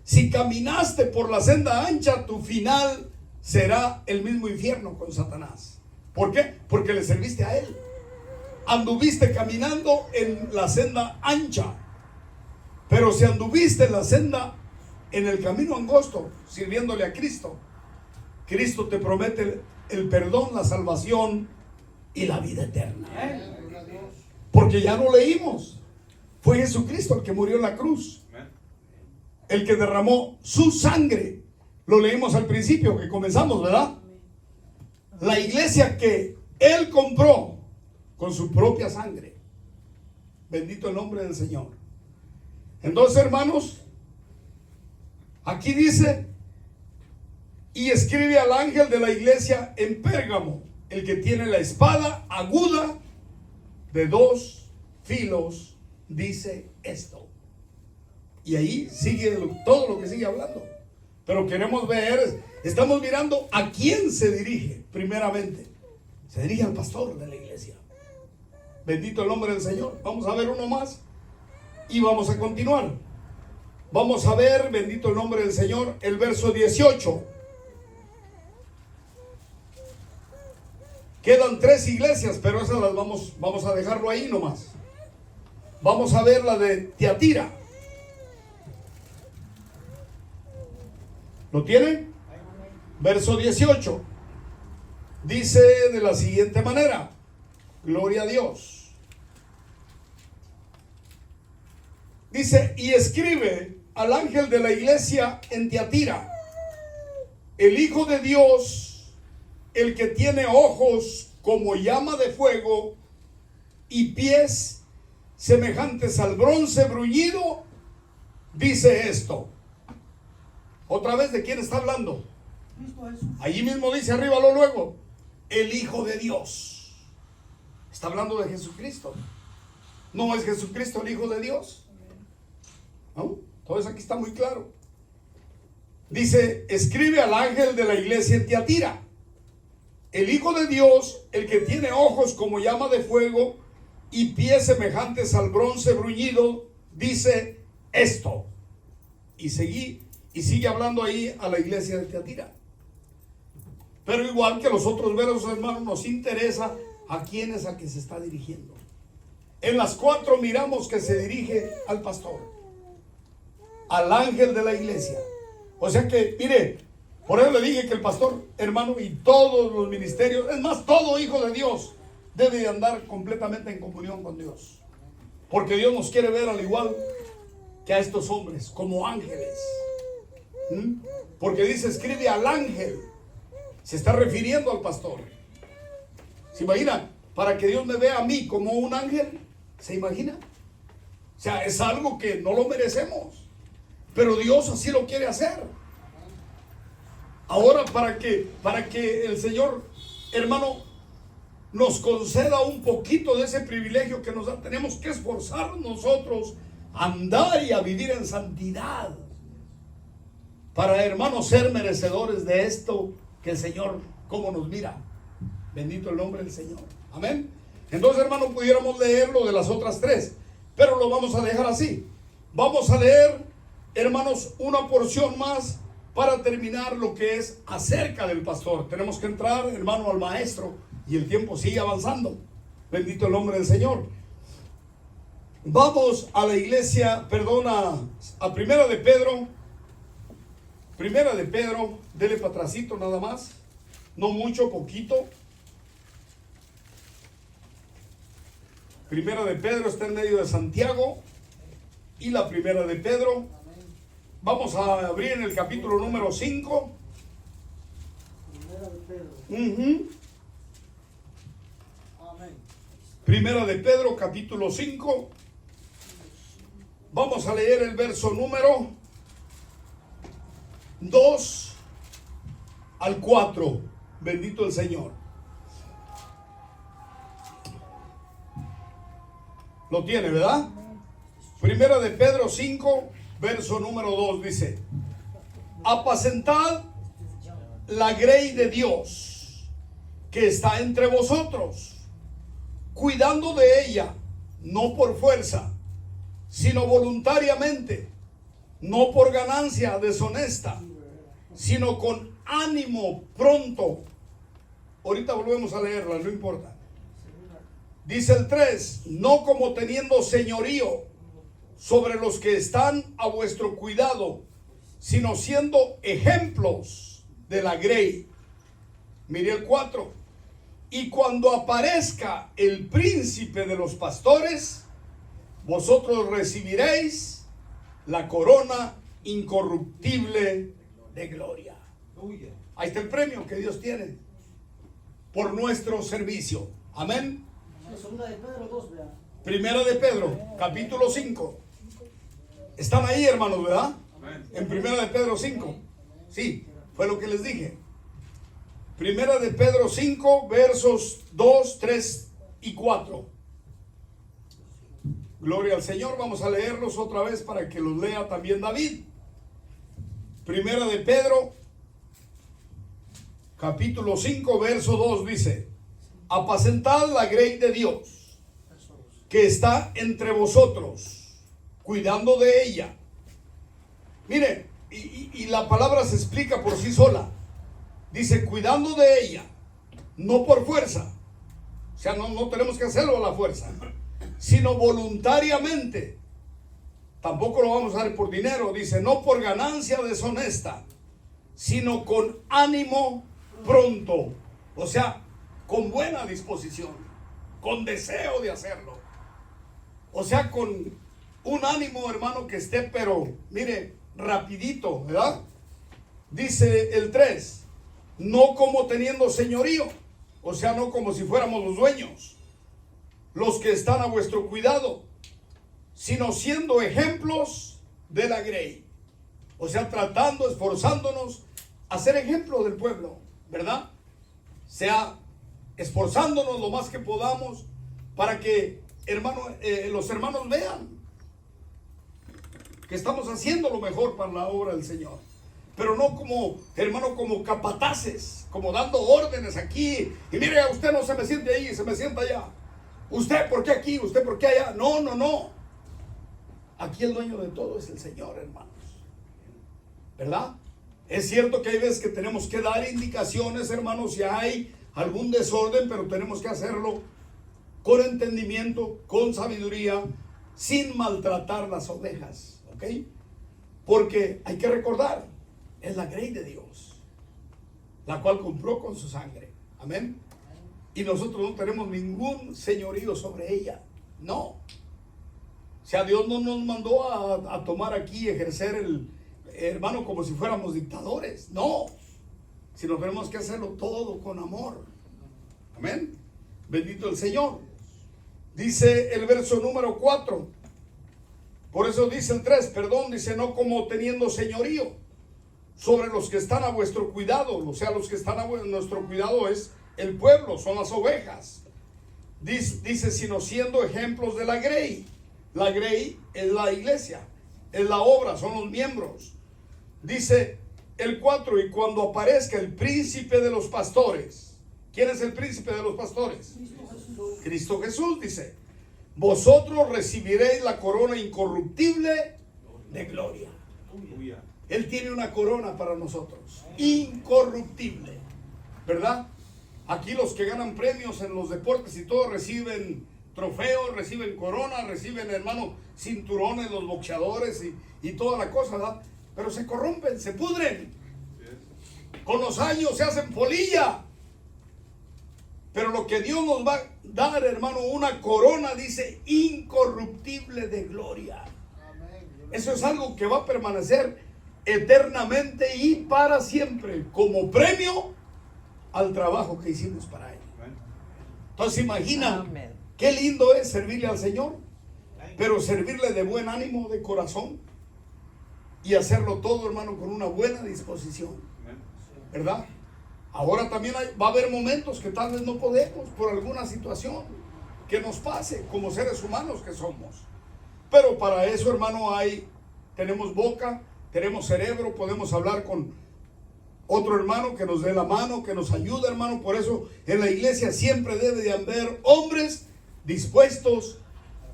Si caminaste por la senda ancha, tu final será el mismo infierno con Satanás. ¿Por qué? Porque le serviste a él. Anduviste caminando en la senda ancha. Pero si anduviste en la senda en el camino angosto, sirviéndole a Cristo, Cristo te promete el perdón, la salvación y la vida eterna. Porque ya lo leímos. Fue Jesucristo el que murió en la cruz, el que derramó su sangre. Lo leímos al principio que comenzamos, ¿verdad? La iglesia que Él compró con su propia sangre. Bendito el nombre del Señor. Entonces, hermanos, aquí dice: y escribe al ángel de la iglesia en Pérgamo, el que tiene la espada aguda de 2 filos, dice esto. Y ahí sigue todo lo que sigue hablando. Pero queremos ver, estamos mirando a quién se dirige primeramente. Se dirige al pastor de la iglesia. Bendito el nombre del Señor. Vamos a ver uno más y vamos a continuar. Vamos a ver, bendito el nombre del Señor, el verso 18. Quedan 3 iglesias, pero esas las vamos a dejarlo ahí nomás. Vamos a ver la de Tiatira. ¿Lo tienen? Verso 18. Dice de la siguiente manera: gloria a Dios. Dice: y escribe al ángel de la iglesia en Tiatira, el Hijo de Dios, el que tiene ojos como llama de fuego y pies semejantes al bronce bruñido, dice esto. Otra vez, ¿de quién está hablando? Allí mismo dice arriba, luego, el Hijo de Dios. Está hablando de Jesucristo. ¿No es Jesucristo el Hijo de Dios? ¿No? Entonces aquí está muy claro. Dice: escribe al ángel de la iglesia en Tiatira, el Hijo de Dios, el que tiene ojos como llama de fuego y pies semejantes al bronce bruñido, dice esto. Y sigue hablando ahí a la iglesia de Tiatira. Pero igual que los otros versos, hermanos, nos interesa a quién es a que se está dirigiendo. En las 4 miramos que se dirige al pastor, al ángel de la iglesia. O sea que, mire, por eso le dije que el pastor, hermano, y todos los ministerios, es más, todo hijo de Dios debe de andar completamente en comunión con Dios. Porque Dios nos quiere ver al igual que a estos hombres, como ángeles. Porque dice: escribe al ángel. Se está refiriendo al pastor. ¿Se imagina? Para que Dios me vea a mí como un ángel. ¿Se imagina? O sea, es algo que no lo merecemos, pero Dios así lo quiere hacer. Ahora, para que el Señor, hermano, nos conceda un poquito de ese privilegio que nos da, tenemos que esforzar nosotros a andar y a vivir en santidad, para, hermanos, ser merecedores de esto que el Señor, como nos mira. Bendito el nombre del Señor. Amén. Entonces, hermano, pudiéramos leerlo de las otras 3, pero lo vamos a dejar así. Vamos a leer, hermanos, una porción más para terminar lo que es acerca del pastor. Tenemos que entrar, hermano, al maestro, y el tiempo sigue avanzando. Bendito el nombre del Señor. Vamos a la iglesia, a Primera de Pedro. Primera de Pedro, dele para atrásito nada más, no mucho, poquito. Primera de Pedro está en medio de Santiago y la Primera de Pedro. Vamos a abrir en el capítulo número 5. Primera de Pedro. Amén. Primera de Pedro, capítulo 5. Vamos a leer el verso número 2 al 4. Bendito el Señor. Lo tiene, ¿verdad? Primera de Pedro 5, verso número 2 dice: apacentad la grey de Dios que está entre vosotros, cuidando de ella, no por fuerza, sino voluntariamente, no por ganancia deshonesta, sino con ánimo pronto. Ahorita volvemos a leerla, no importa. Dice el 3: no como teniendo señorío sobre los que están a vuestro cuidado, sino siendo ejemplos de la grey. Mire el 4. Y cuando aparezca el príncipe de los pastores, vosotros recibiréis la corona incorruptible de gloria. Ahí está el premio que Dios tiene por nuestro servicio. Amén. Segunda de Pedro 2, vea. Primera de Pedro, capítulo 5. Están ahí, hermanos, ¿verdad? En Primera de Pedro 5. Sí, fue lo que les dije. Primera de Pedro 5, versos 2, 3 y 4. Gloria al Señor. Vamos a leerlos otra vez para que los lea también David. Primera de Pedro, capítulo 5, verso 2 dice: apacentad la grey de Dios, que está entre vosotros, cuidando de ella. Mire, y la palabra se explica por sí sola. Dice, cuidando de ella, no por fuerza. O sea, no tenemos que hacerlo a la fuerza, sino voluntariamente. Tampoco lo vamos a dar por dinero. Dice, no por ganancia deshonesta, sino con ánimo pronto. O sea, con buena disposición, con deseo de hacerlo. O sea, con un ánimo, hermano, que esté, pero, mire, rapidito, ¿verdad? Dice el 3, no como teniendo señorío, o sea, no como si fuéramos los dueños, los que están a vuestro cuidado, sino siendo ejemplos de la grey. O sea, tratando, esforzándonos a ser ejemplo del pueblo, ¿verdad? Sea esforzándonos lo más que podamos para que, hermano, los hermanos vean que estamos haciendo lo mejor para la obra del Señor. Pero no como, hermano, como capataces, como dando órdenes aquí. Y mire, usted no se me siente ahí, se me sienta allá. Usted, ¿por qué aquí? Usted, ¿por qué allá? No. Aquí el dueño de todo es el Señor, hermanos. ¿Verdad? Es cierto que hay veces que tenemos que dar indicaciones, hermanos, si hay algún desorden, pero tenemos que hacerlo con entendimiento, con sabiduría, sin maltratar las ovejas, ¿ok? Porque hay que recordar, es la grey de Dios, la cual compró con su sangre, amén. Y nosotros no tenemos ningún señorío sobre ella, no. O sea, Dios no nos mandó a tomar aquí, ejercer el, hermano, como si fuéramos dictadores, no. Sino tenemos que hacerlo todo con amor, amén. Bendito el Señor. Dice el verso número 4. Por eso dice el 3, perdón, dice, no como teniendo señorío sobre los que están a vuestro cuidado. O sea, los que están a nuestro cuidado es el pueblo, son las ovejas. Dice, sino siendo ejemplos de la grey. La grey es la iglesia, es la obra, son los miembros. Dice el 4, y cuando aparezca el príncipe de los pastores. ¿Quién es el príncipe de los pastores? Cristo Jesús, dice, vosotros recibiréis la corona incorruptible de gloria. Él tiene una corona para nosotros, incorruptible, ¿verdad? Aquí los que ganan premios en los deportes y todo reciben trofeos, reciben coronas, reciben, hermano, cinturones, los boxeadores y toda la cosa, ¿verdad? Pero se corrompen, se pudren. Con los años se hacen polilla. Pero lo que Dios nos va a dar, hermano, una corona, dice, incorruptible de gloria. Eso es algo que va a permanecer eternamente y para siempre, como premio al trabajo que hicimos para Él. Entonces, imagina qué lindo es servirle al Señor, pero servirle de buen ánimo, de corazón, y hacerlo todo, hermano, con una buena disposición, ¿verdad? Ahora también va a haber momentos que tal vez no podemos por alguna situación que nos pase como seres humanos que somos. Pero para eso, hermano, tenemos boca, tenemos cerebro, podemos hablar con otro hermano que nos dé la mano, que nos ayude, hermano. Por eso en la iglesia siempre debe de haber hombres dispuestos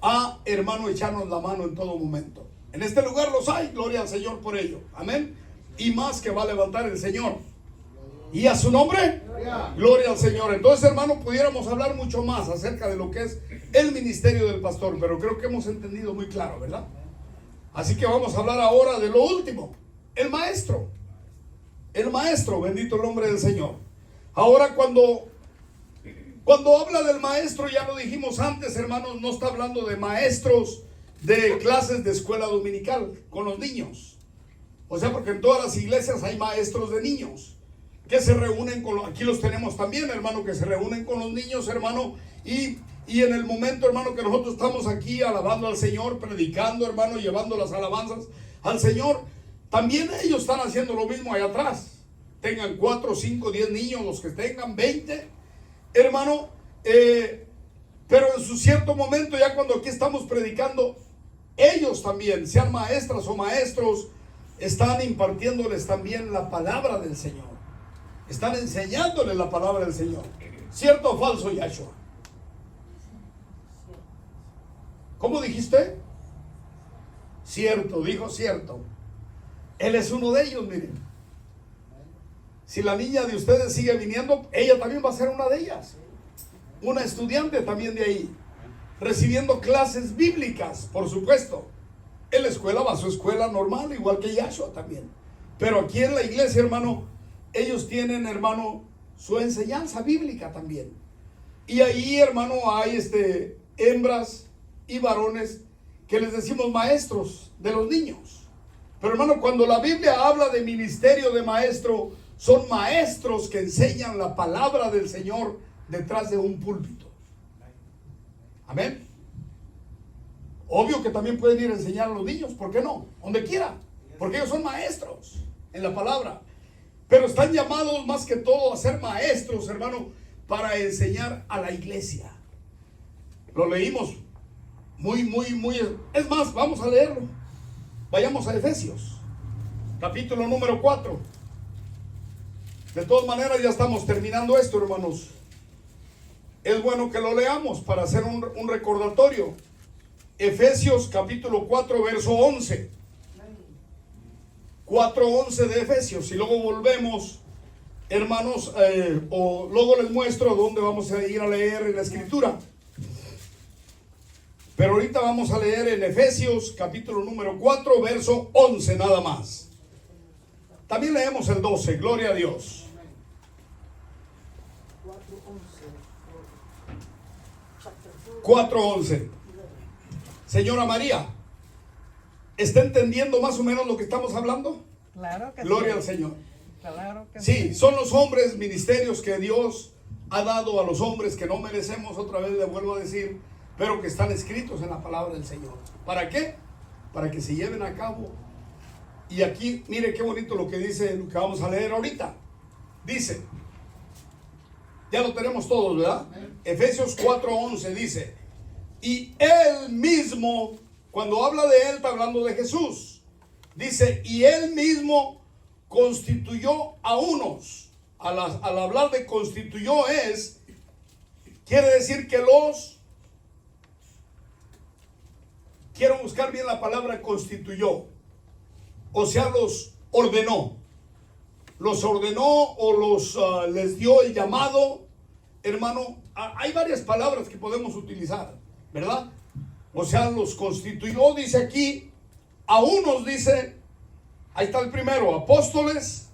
a, hermano, echarnos la mano en todo momento. En este lugar los hay, gloria al Señor por ello, amén. Y más que va a levantar el Señor. ¿Y a su nombre? Gloria al Señor. Entonces, hermano, pudiéramos hablar mucho más acerca de lo que es el ministerio del pastor, pero creo que hemos entendido muy claro, ¿verdad? Así que vamos a hablar ahora de lo último, El maestro. El maestro, bendito el nombre del Señor. Ahora cuando habla del maestro, ya lo dijimos antes, hermanos, no está hablando de maestros de clases de escuela dominical con los niños. O sea, porque en todas las iglesias hay maestros de niños que se reúnen con aquí los tenemos también, hermano, que se reúnen con los niños, hermano, y en el momento, hermano, que nosotros estamos aquí alabando al Señor, predicando, hermano, llevando las alabanzas al Señor, también ellos están haciendo lo mismo allá atrás. Tengan 4, 5, 10 niños, los que tengan 20, hermano, pero en su cierto momento, ya cuando aquí estamos predicando, ellos también, sean maestras o maestros, están impartiéndoles también la palabra del Señor. Están enseñándoles la palabra del Señor. ¿Cierto o falso, Yahshua? ¿Cómo dijiste? Cierto, dijo cierto. Él es uno de ellos, miren. Si la niña de ustedes sigue viniendo, ella también va a ser una de ellas. Una estudiante también de ahí. Recibiendo clases bíblicas, por supuesto. En la escuela va a su escuela normal, igual que Yahshua también. Pero aquí en la iglesia, hermano, ellos tienen, hermano, su enseñanza bíblica también. Y ahí, hermano, hay hembras y varones que les decimos maestros de los niños. Pero, hermano, cuando la Biblia habla de ministerio de maestro, son maestros que enseñan la palabra del Señor detrás de un púlpito. Amén. Obvio que también pueden ir a enseñar a los niños, ¿por qué no? Donde quiera, porque ellos son maestros en la palabra. Pero están llamados más que todo a ser maestros, hermano, para enseñar a la iglesia. Lo leímos muy. Es más, vamos a leerlo. Vayamos a Efesios, capítulo número 4. De todas maneras, ya estamos terminando esto, hermanos. Es bueno que lo leamos para hacer un recordatorio. Efesios capítulo 4, verso 11. 4:11 de Efesios. Y luego volvemos, hermanos, o luego les muestro dónde vamos a ir a leer en la escritura. Pero ahorita vamos a leer en Efesios capítulo número 4, verso 11 nada más. También leemos el 12, gloria a Dios. 4:11. Señora María, ¿está entendiendo más o menos lo que estamos hablando? Claro que Gloria sí. al Señor. Claro que Sí, son los hombres, ministerios que Dios ha dado a los hombres que no merecemos, otra vez le vuelvo a decir, pero que están escritos en la palabra del Señor. ¿Para qué? Para que se lleven a cabo. Y aquí, mire qué bonito lo que dice, lo que vamos a leer ahorita. Dice, ya lo tenemos todos, ¿verdad? Efesios 4:11 dice, y Él mismo, cuando habla de Él, está hablando de Jesús. Dice, y Él mismo constituyó a unos. Al hablar de constituyó quiere decir que quiero buscar bien la palabra constituyó. O sea, los ordenó. Los ordenó o les dio el llamado. Hermano, hay varias palabras que podemos utilizar, ¿verdad? O sea, los constituyó, dice aquí, a unos dice, ahí está el primero, apóstoles,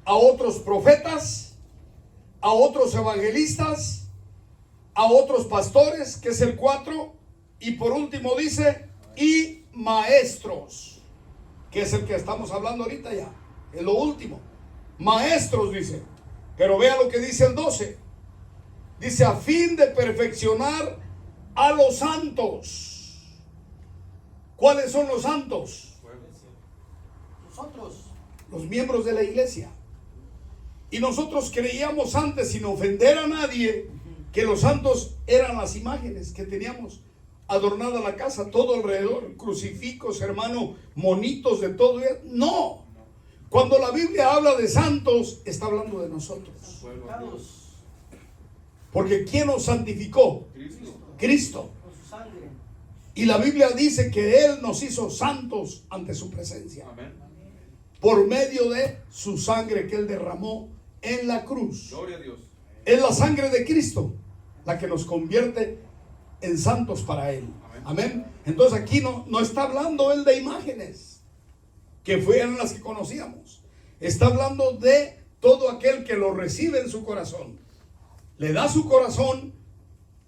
a otros profetas, a otros evangelistas, a otros pastores, que es el 4, y por último dice, y maestros, que es el que estamos hablando ahorita ya, es lo último. Maestros dice, pero vea lo que dice el 12. Dice, a fin de perfeccionar a los santos. ¿Cuáles son los santos? Nosotros. Los miembros de la iglesia. Y nosotros creíamos antes, sin ofender a nadie, que los santos eran las imágenes que teníamos adornada la casa, todo alrededor, crucifijos, hermano, monitos de todo. No. Cuando la Biblia habla de santos, está hablando de nosotros. Porque ¿quién nos santificó? Cristo. Con su sangre. Y la Biblia dice que Él nos hizo santos ante su presencia. Amén. Por medio de su sangre que Él derramó en la cruz. Gloria a Dios. Es la sangre de Cristo la que nos convierte en santos para Él. Amén. Entonces aquí no está hablando Él de imágenes. que fueran las que conocíamos. Está hablando de todo aquel que lo recibe en su corazón. Le da su corazón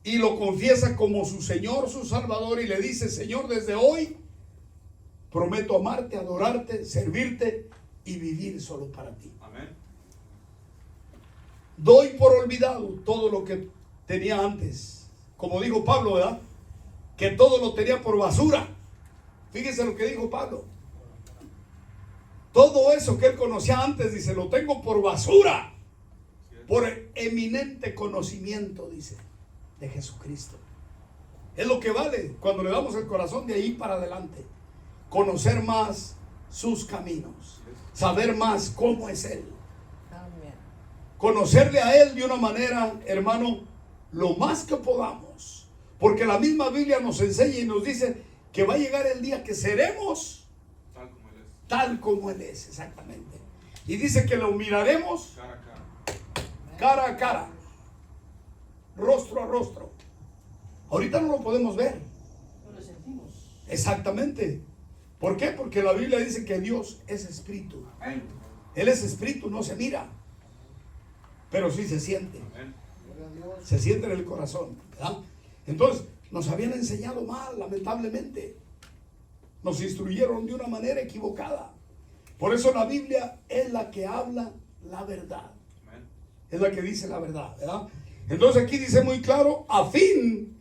y lo confiesa como su Señor, su Salvador, y le dice: Señor, desde hoy prometo amarte, adorarte, servirte y vivir solo para ti. Amén. Doy por olvidado todo lo que tenía antes. Como dijo Pablo, ¿verdad? Que todo lo tenía por basura. Fíjese lo que dijo Pablo. Todo eso que él conocía antes, dice, lo tengo por basura. Por eminente conocimiento, dice, de Jesucristo. Es lo que vale cuando le damos el corazón de ahí para adelante. Conocer más sus caminos. Saber más cómo es Él. Amén. Conocerle a Él de una manera, hermano, lo más que podamos. Porque la misma Biblia nos enseña y nos dice que va a llegar el día que seremos Tal como Él es. tal como Él es, exactamente. Y dice que lo miraremos Cara a cara. cara a cara, rostro a rostro. Ahorita no lo podemos ver. No lo sentimos. Exactamente. ¿Por qué? Porque la Biblia dice que Dios es espíritu. Amén. Él es espíritu, no se mira, pero sí se siente. Amén. Se siente en el corazón, ¿verdad? Entonces, nos habían enseñado mal, lamentablemente. Nos instruyeron de una manera equivocada. Por eso la Biblia es la que habla la verdad. Amén. Es la que dice la verdad, ¿verdad? Entonces aquí dice muy claro: a fin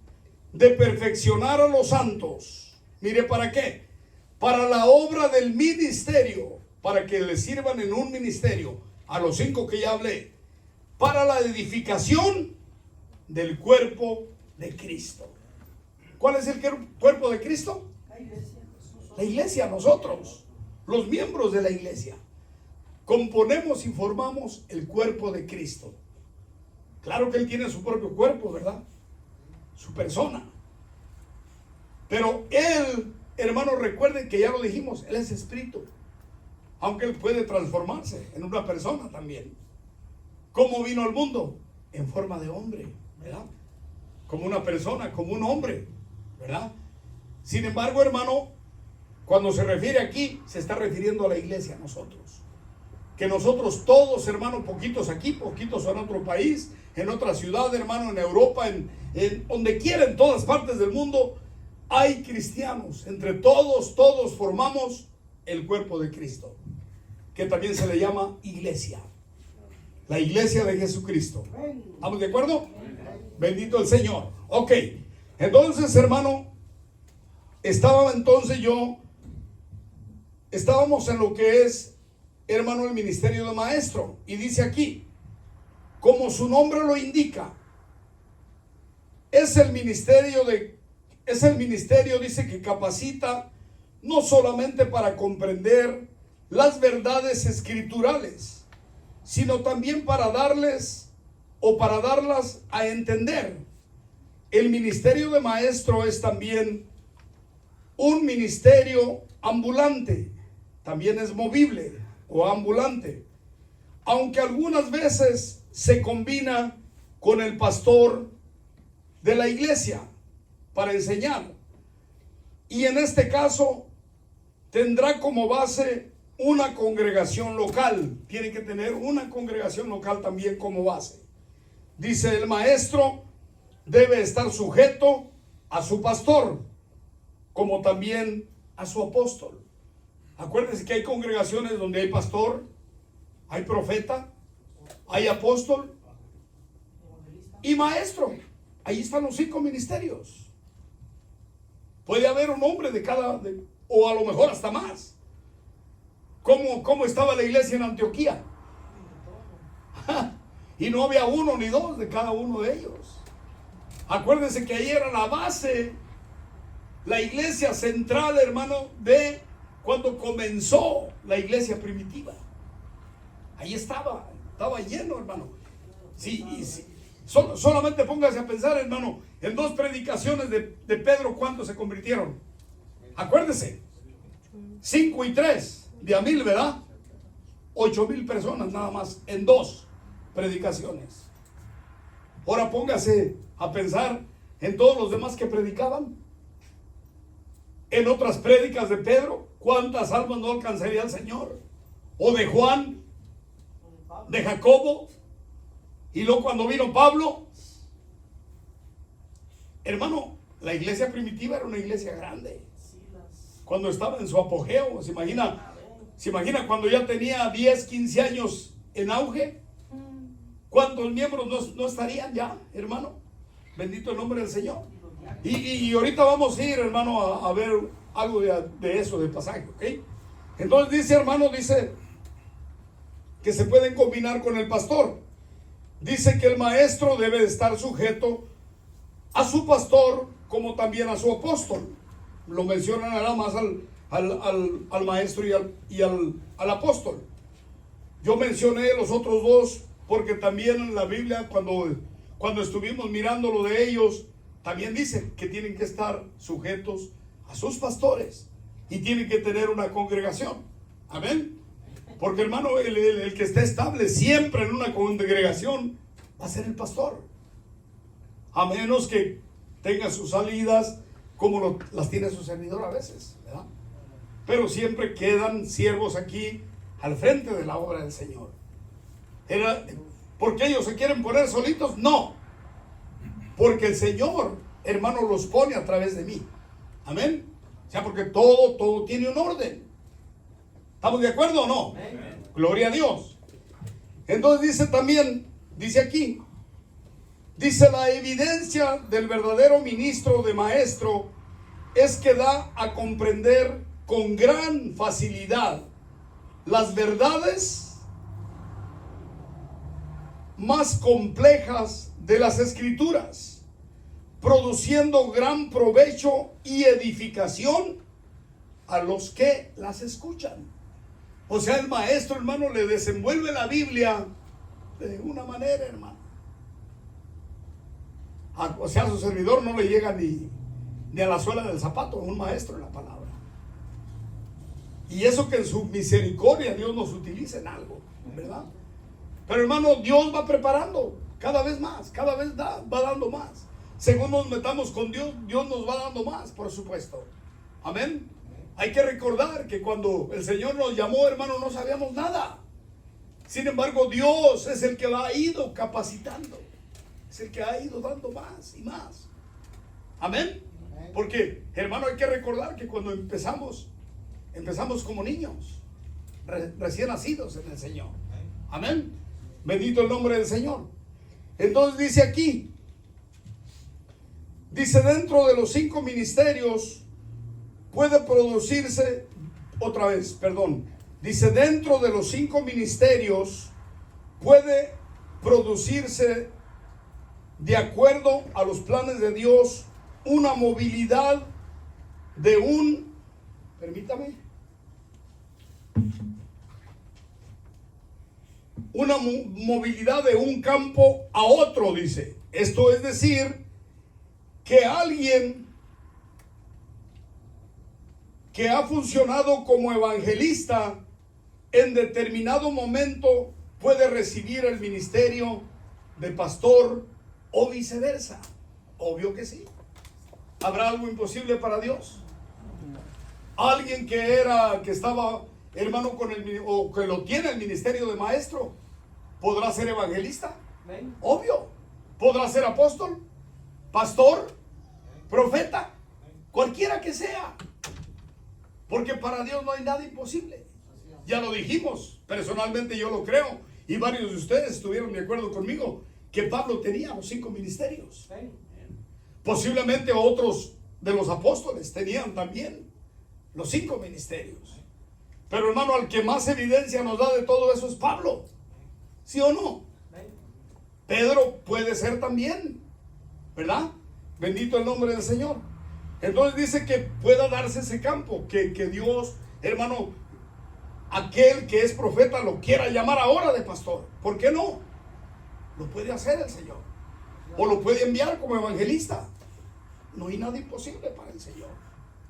de perfeccionar a los santos. Mire, ¿para qué? Para la obra del ministerio, para que le sirvan en un ministerio, a los 5 que ya hablé, para la edificación del cuerpo de Cristo. ¿Cuál es el cuerpo de Cristo? La iglesia. La iglesia, nosotros, los miembros de la iglesia, componemos y formamos el cuerpo de Cristo. Claro que Él tiene su propio cuerpo, ¿verdad? Su persona. Pero Él, hermanos, recuerden que ya lo dijimos, Él es espíritu. Aunque Él puede transformarse en una persona también. ¿Cómo vino al mundo? En forma de hombre, ¿verdad? Como una persona, como un hombre, ¿verdad? Sin embargo, hermano, cuando se refiere aquí, se está refiriendo a la iglesia, a nosotros. Que nosotros todos, hermano, poquitos aquí, poquitos en otro país, en otra ciudad, hermano, en Europa, en donde quiera, en todas partes del mundo, hay cristianos. Entre todos formamos el cuerpo de Cristo, que también se le llama iglesia. La iglesia de Jesucristo. ¿Estamos de acuerdo? Bendito el Señor. Ok, entonces, hermano, estábamos en lo que es, hermano, el ministerio de maestro. Y dice aquí, como su nombre lo indica, es el ministerio, dice, que capacita no solamente para comprender las verdades escriturales, sino también para darlas a entender. El ministerio de maestro es también un ministerio ambulante, también es movible o ambulante, aunque algunas veces se combina con el pastor de la iglesia para enseñar. Y en este caso tendrá como base una congregación local. Tiene que tener una congregación local también como base. Dice: el maestro debe estar sujeto a su pastor, como también a su apóstol. Acuérdense que hay congregaciones donde hay pastor, hay profeta, hay apóstol y maestro. Ahí están los 5 ministerios. Puede haber un hombre de cada, o a lo mejor hasta más. ¿Cómo estaba la iglesia en Antioquía? Y no había 1 ni 2 de cada uno de ellos. Acuérdense que ahí era la base, la iglesia central, hermano, de cuando comenzó la iglesia primitiva. Ahí estaba lleno, hermano. Sí, solamente póngase a pensar, hermano, en 2 predicaciones de Pedro, ¿cuántos se convirtieron? Acuérdese, 5 y 3 de a 1000, ¿verdad? 8,000 personas nada más en 2 predicaciones. Ahora póngase a pensar en todos los demás que predicaban. en otras prédicas de Pedro, ¿cuántas almas no alcanzaría el Señor? O de Juan, de Jacobo, y luego cuando vino Pablo. Hermano, la iglesia primitiva era una iglesia grande. Cuando estaba en su apogeo, ¿se imagina cuando ya tenía 10, 15 años en auge? ¿Cuántos miembros no estarían ya, hermano? Bendito el nombre del Señor. Y ahorita vamos a ir, hermano, a ver algo de eso, de pasaje, ¿ok? Entonces dice, hermano, dice que se pueden combinar con el pastor. Dice que el maestro debe de estar sujeto a su pastor como también a su apóstol. Lo mencionan nada más al maestro y al apóstol. Yo mencioné los otros dos porque también en la Biblia cuando estuvimos mirando lo de ellos, también dice que tienen que estar sujetos a sus pastores y tienen que tener una congregación. Amén. Porque, hermano, el que esté estable siempre en una congregación va a ser el pastor. A menos que tenga sus salidas como las tiene su servidor a veces, ¿verdad? Pero siempre quedan siervos aquí al frente de la obra del Señor. ¿Porque ellos se quieren poner solitos? No. Porque el Señor, hermano, los pone a través de mí. Amén. O sea, porque todo tiene un orden. ¿Estamos de acuerdo o no? Amén. Gloria a Dios. Entonces dice también, dice aquí, dice la evidencia del verdadero ministro de maestro es que da a comprender con gran facilidad las verdades más complejas de las Escrituras, produciendo gran provecho y edificación a los que las escuchan. O sea, el maestro, hermano, le desenvuelve la Biblia de una manera, hermano. O sea, a su servidor no le llega ni a la suela del zapato, un maestro en la palabra. Y eso que en su misericordia Dios nos utiliza en algo, ¿verdad? Pero, hermano, Dios va preparando cada vez más, cada vez va dando más. Según nos metamos con Dios, Dios nos va dando más, por supuesto. Amén. Hay que recordar que cuando el Señor nos llamó, hermano, no sabíamos nada. Sin embargo, Dios es el que ha ido capacitando. Es el que ha ido dando más y más. Amén. Porque, hermano, hay que recordar que cuando empezamos como niños, recién nacidos en el Señor. Amén. Bendito el nombre del Señor. Entonces dice aquí, dice dentro de los 5 ministerios puede producirse, dice dentro de los 5 ministerios puede producirse de acuerdo a los planes de Dios una movilidad de una movilidad de un campo a otro, dice. Esto es decir, que alguien que ha funcionado como evangelista en determinado momento puede recibir el ministerio de pastor o viceversa. Obvio que sí. ¿Habrá algo imposible para Dios? Alguien que estaba, hermano, o que lo tiene el ministerio de maestro, ¿podrá ser evangelista? Obvio. ¿Podrá ser apóstol, pastor, profeta? Cualquiera que sea. Porque para Dios no hay nada imposible. Ya lo dijimos. Personalmente yo lo creo. Y varios de ustedes estuvieron de acuerdo conmigo que Pablo tenía los 5 ministerios. Posiblemente otros de los apóstoles tenían también los 5 ministerios. Pero, hermano, al que más evidencia nos da de todo eso es Pablo. ¿Sí o no? Pedro puede ser también, ¿verdad? Bendito el nombre del Señor. Entonces dice que pueda darse ese campo, que Dios, hermano, aquel que es profeta lo quiera llamar ahora de pastor. ¿Por qué no? Lo puede hacer el Señor. O lo puede enviar como evangelista. No hay nada imposible para el Señor.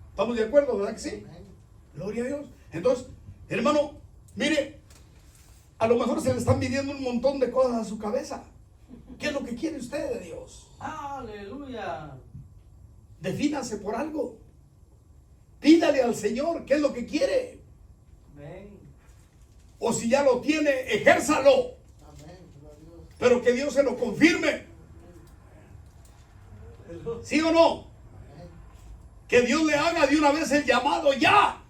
¿Estamos de acuerdo, verdad que sí? Gloria a Dios. Entonces, hermano, mire, a lo mejor se le están pidiendo un montón de cosas a su cabeza. ¿Qué es lo que quiere usted de Dios? Aleluya. Defínase por algo. pídale al Señor qué es lo que quiere. Amén. O si ya lo tiene, ejérzalo. Pero que Dios se lo confirme. ¿Sí o no? Que Dios le haga de una vez el llamado ya.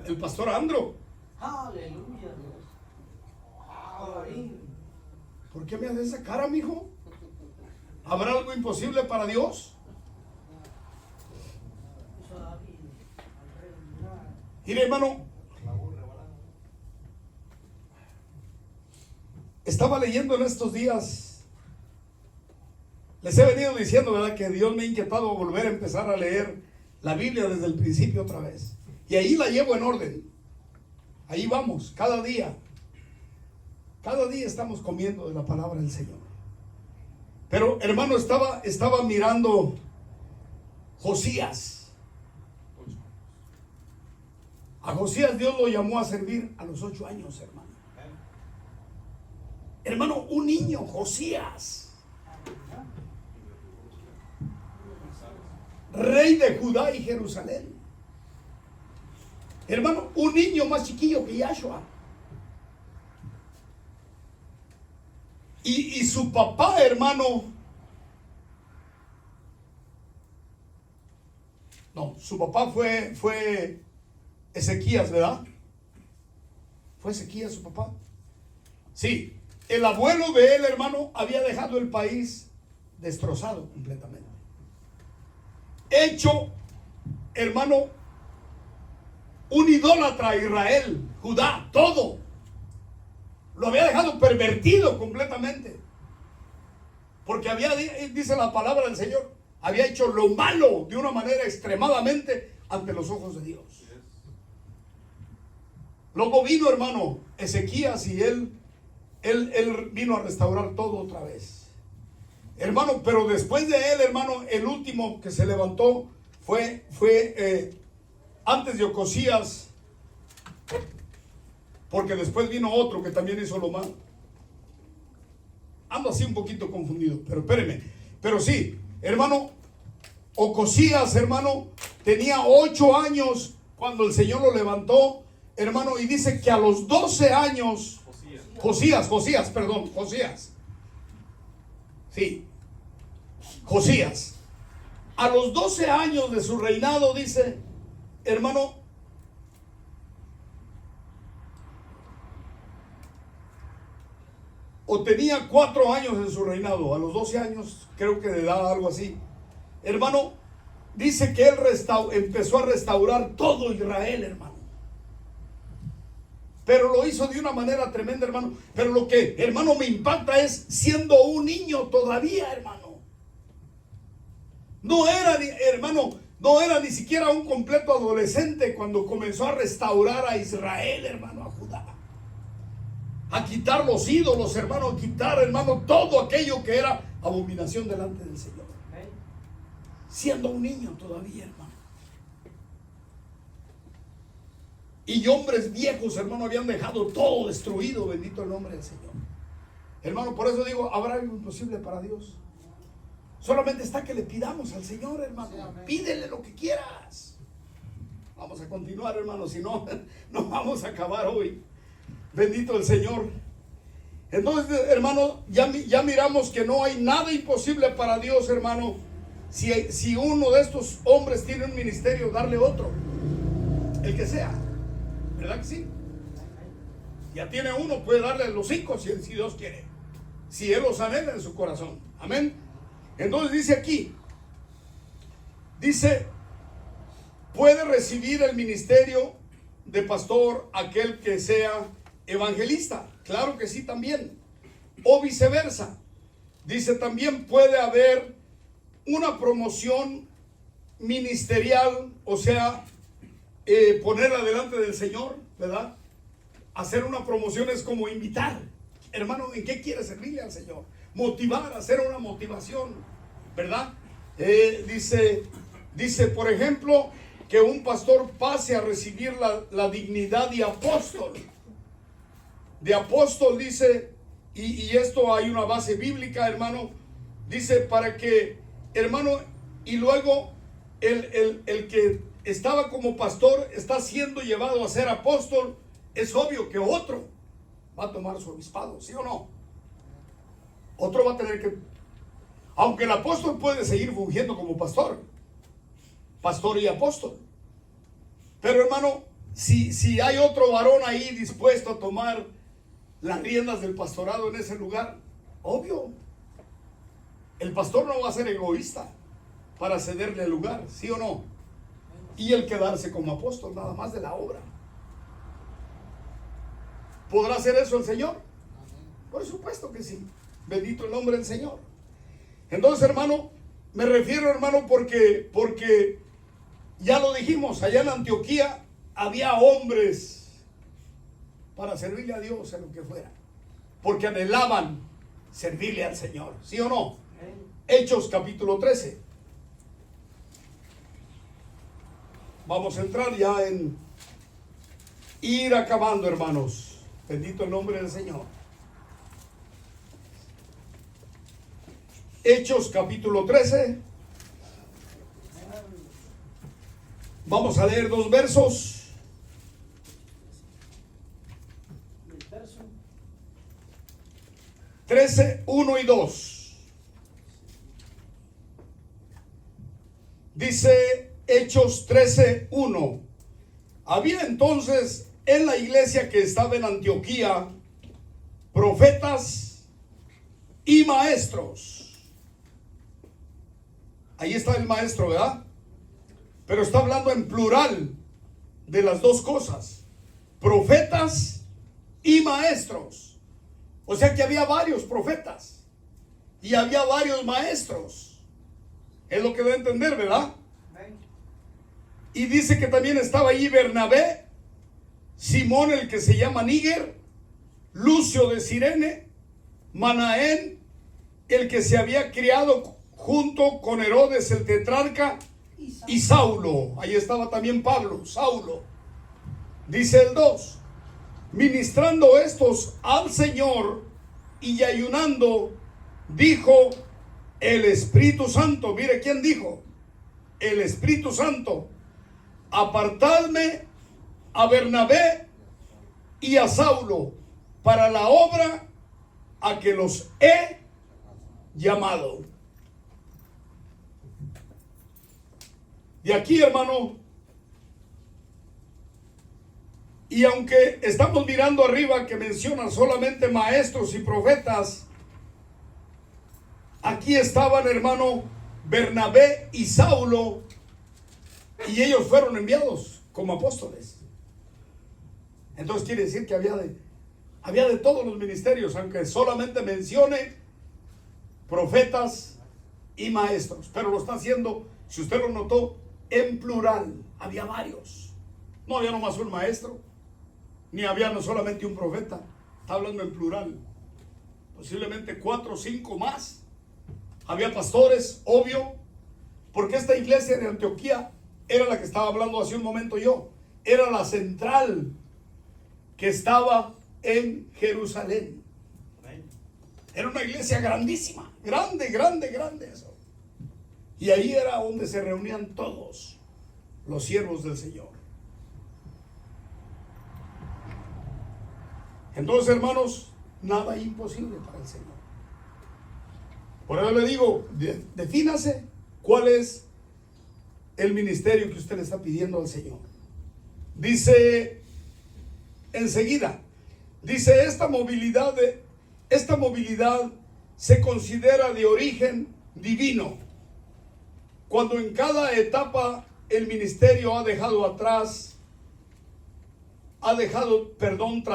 El pastor Andro. Aleluya, Dios. Amén. ¿Por qué me hace esa cara, mijo? ¿Habrá algo imposible para Dios? Mire, hermano, estaba leyendo en estos días, les he venido diciendo, ¿verdad?, que Dios me ha inquietado a volver a empezar a leer la Biblia desde el principio otra vez. Y ahí la llevo en orden. Ahí vamos, cada día estamos comiendo de la palabra del Señor. Pero, hermano, estaba mirando Josías. A Josías Dios lo llamó a servir a los 8 años, hermano. Hermano, un niño, Josías, rey de Judá y Jerusalén. Hermano, un niño más chiquillo que Yahshua. Y su papá, hermano, no, su papá fue Ezequías, ¿verdad? ¿Fue Ezequías su papá? Sí, el abuelo de él, hermano, había dejado el país destrozado completamente. Hecho, hermano, un idólatra a Israel, Judá, todo. Lo había dejado pervertido completamente. Porque dice la palabra del Señor, había hecho lo malo de una manera extremadamente ante los ojos de Dios. Luego vino, hermano, Ezequías y él vino a restaurar todo otra vez. Hermano, pero después de él, hermano, el último que se levantó fue antes de Ocosías, porque después vino otro que también hizo lo malo. Ando así un poquito confundido, pero espéreme. Pero sí, hermano, Ocosías, hermano, tenía 8 años cuando el Señor lo levantó, hermano, y dice que a los 12 años, Josías. Sí, Josías. A los 12 años de su reinado, dice, hermano, o tenía 4 años en su reinado, a los 12 años, creo que de edad, algo así. Hermano, dice que él empezó a restaurar todo Israel, hermano. Pero lo hizo de una manera tremenda, hermano. Pero lo que, hermano, me impacta es siendo un niño todavía, hermano. No era ni siquiera un completo adolescente cuando comenzó a restaurar a Israel, hermano, a Judá. A quitar los ídolos, hermano, a quitar, hermano, todo aquello que era abominación delante del Señor. Siendo un niño todavía, hermano. Y hombres viejos, hermano, habían dejado todo destruido, bendito el nombre del Señor. Hermano, por eso digo, ¿habrá algo imposible para Dios? Solamente está que le pidamos al Señor, hermano. Pídele lo que quieras. Vamos a continuar, hermano, si no, no vamos a acabar hoy. Bendito el Señor. Entonces, hermano, ya miramos que no hay nada imposible para Dios, hermano. Si uno de estos hombres tiene un ministerio, darle otro, el que sea, ¿verdad que sí? Ya tiene uno, puede darle los 5 si Dios quiere, si Él los anhela en su corazón. Amén. Entonces dice aquí, puede recibir el ministerio de pastor aquel que sea evangelista. Claro que sí también. O viceversa. Dice también puede haber una promoción ministerial, o sea, ponerla delante del Señor, ¿verdad? Hacer una promoción es como invitar. Hermano, ¿en qué quiere servirle al Señor? Motivar, hacer una motivación, ¿verdad? Dice, por ejemplo, que un pastor pase a recibir la dignidad de apóstol. De apóstol, dice, y esto hay una base bíblica, hermano, Dice para que, hermano, y luego el que estaba como pastor está siendo llevado a ser apóstol. Es obvio que otro va a tomar su obispado, ¿sí o no? Otro va a tener que, aunque el apóstol puede seguir fungiendo como pastor y apóstol, pero hermano, si hay otro varón ahí dispuesto a tomar las riendas del pastorado en ese lugar, obvio, el pastor no va a ser egoísta para cederle el lugar, ¿sí o no? Y el quedarse como apóstol nada más de la obra. ¿Podrá hacer eso el Señor? Por supuesto que sí. Bendito el nombre del Señor. Entonces, hermano, me refiero, hermano, porque ya lo dijimos, allá en Antioquía había hombres para servirle a Dios en lo que fuera, porque anhelaban servirle al Señor, ¿sí o no? Hechos capítulo 13. Vamos a entrar ya en ir acabando, hermanos. Bendito el nombre del Señor. Hechos capítulo 13. Vamos a leer 2 versos. El verso 13, 1 y 2. Dice Hechos 13, 1. Había entonces en la iglesia que estaba en Antioquía profetas y maestros. Ahí está el maestro, ¿verdad? Pero está hablando en plural de las dos cosas: profetas y maestros. O sea que había varios profetas y había varios maestros. Es lo que debe entender, ¿verdad? Y dice que también estaba allí Bernabé, Simón el que se llama Níger, Lucio de Cirene, Manaén, el que se había criado junto con Herodes el tetrarca, y Saulo. Ahí estaba también Pablo, Saulo. Dice el 2: ministrando estos al Señor y ayunando, dijo el Espíritu Santo. Mire quién dijo: el Espíritu Santo, apartadme a Bernabé y a Saulo para la obra a que los he llamado. De aquí, hermano, y aunque estamos mirando arriba que mencionan solamente maestros y profetas, aquí estaban, hermano, Bernabé y Saulo, y ellos fueron enviados como apóstoles. Entonces quiere decir que había de todos los ministerios, aunque solamente mencione profetas y maestros, pero lo está haciendo, si usted lo notó, en plural. Había varios, no había nomás un maestro, ni había no solamente un profeta. Está hablando en plural, posiblemente 4 o 5 más. Había pastores, obvio, porque esta iglesia de Antioquía era la que estaba hablando hace un momento yo, era la central que estaba en Jerusalén. Era una iglesia grandísima, grande eso. Y ahí era donde se reunían todos los siervos del Señor. Entonces, hermanos, nada imposible para el Señor. Por eso le digo, defínase cuál es el ministerio que usted le está pidiendo al Señor. Dice enseguida, dice esta movilidad se considera de origen divino, cuando en cada etapa el ministerio ha dejado tras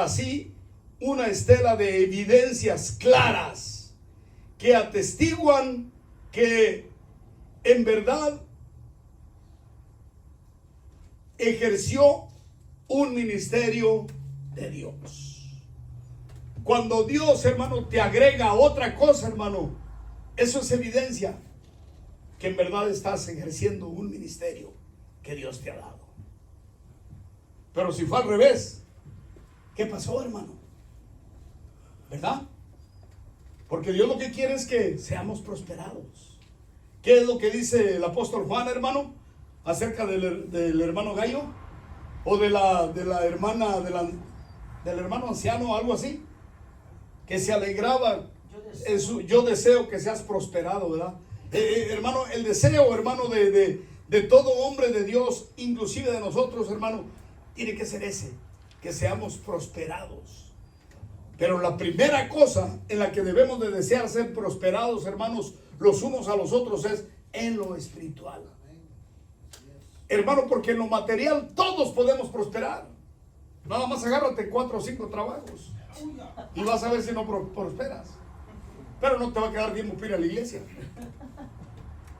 sí una estela de evidencias claras que atestiguan que en verdad ejerció un ministerio de Dios. Cuando Dios, hermano, te agrega otra cosa, hermano, eso es evidencia que en verdad estás ejerciendo un ministerio que Dios te ha dado. Pero si fue al revés, ¿qué pasó, hermano? ¿Verdad? Porque Dios lo que quiere es que seamos prosperados. ¿Qué es lo que dice el apóstol Juan, hermano? Acerca del hermano Gallo. O de la hermana, del hermano anciano, algo así. Que se alegraba. Yo deseo que seas prosperado, ¿verdad? Hermano, el deseo, hermano, de todo hombre de Dios, inclusive de nosotros, hermano, tiene que ser ese, que seamos prosperados. Pero la primera cosa en la que debemos de desear ser prosperados, hermanos, los unos a los otros, es en lo espiritual. Hermano, porque en lo material todos podemos prosperar. Nada más agárrate 4 o 5 trabajos y vas a ver si no prosperas. Pero no te va a quedar tiempo para ir a la iglesia.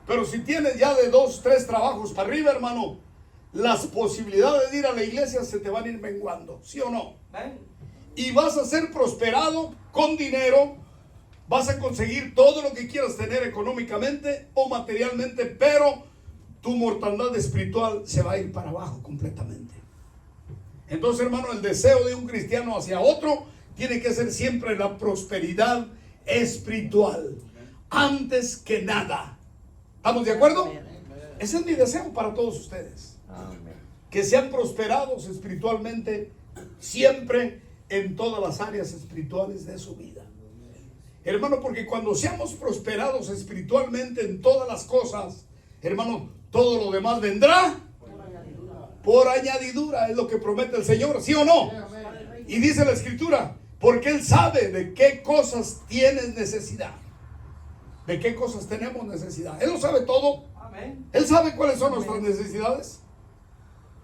Pero si tienes ya de 2, 3 trabajos para arriba, hermano, las posibilidades de ir a la iglesia se te van a ir menguando, ¿sí o no? Y vas a ser prosperado con dinero, vas a conseguir todo lo que quieras tener económicamente o materialmente, pero tu mortandad espiritual se va a ir para abajo completamente. Entonces, hermano, el deseo de un cristiano hacia otro tiene que ser siempre la prosperidad espiritual, antes que nada. ¿Estamos de acuerdo? Ese es mi deseo para todos ustedes. Que sean prosperados espiritualmente siempre en todas las áreas espirituales de su vida. Hermano, porque cuando seamos prosperados espiritualmente en todas las cosas, hermano, todo lo demás vendrá por añadidura, es lo que promete el Señor, ¿sí o no? Y dice la Escritura, porque Él sabe de qué cosas tienes necesidad. ¿De qué cosas tenemos necesidad? Él lo sabe todo. Él sabe cuáles son nuestras necesidades.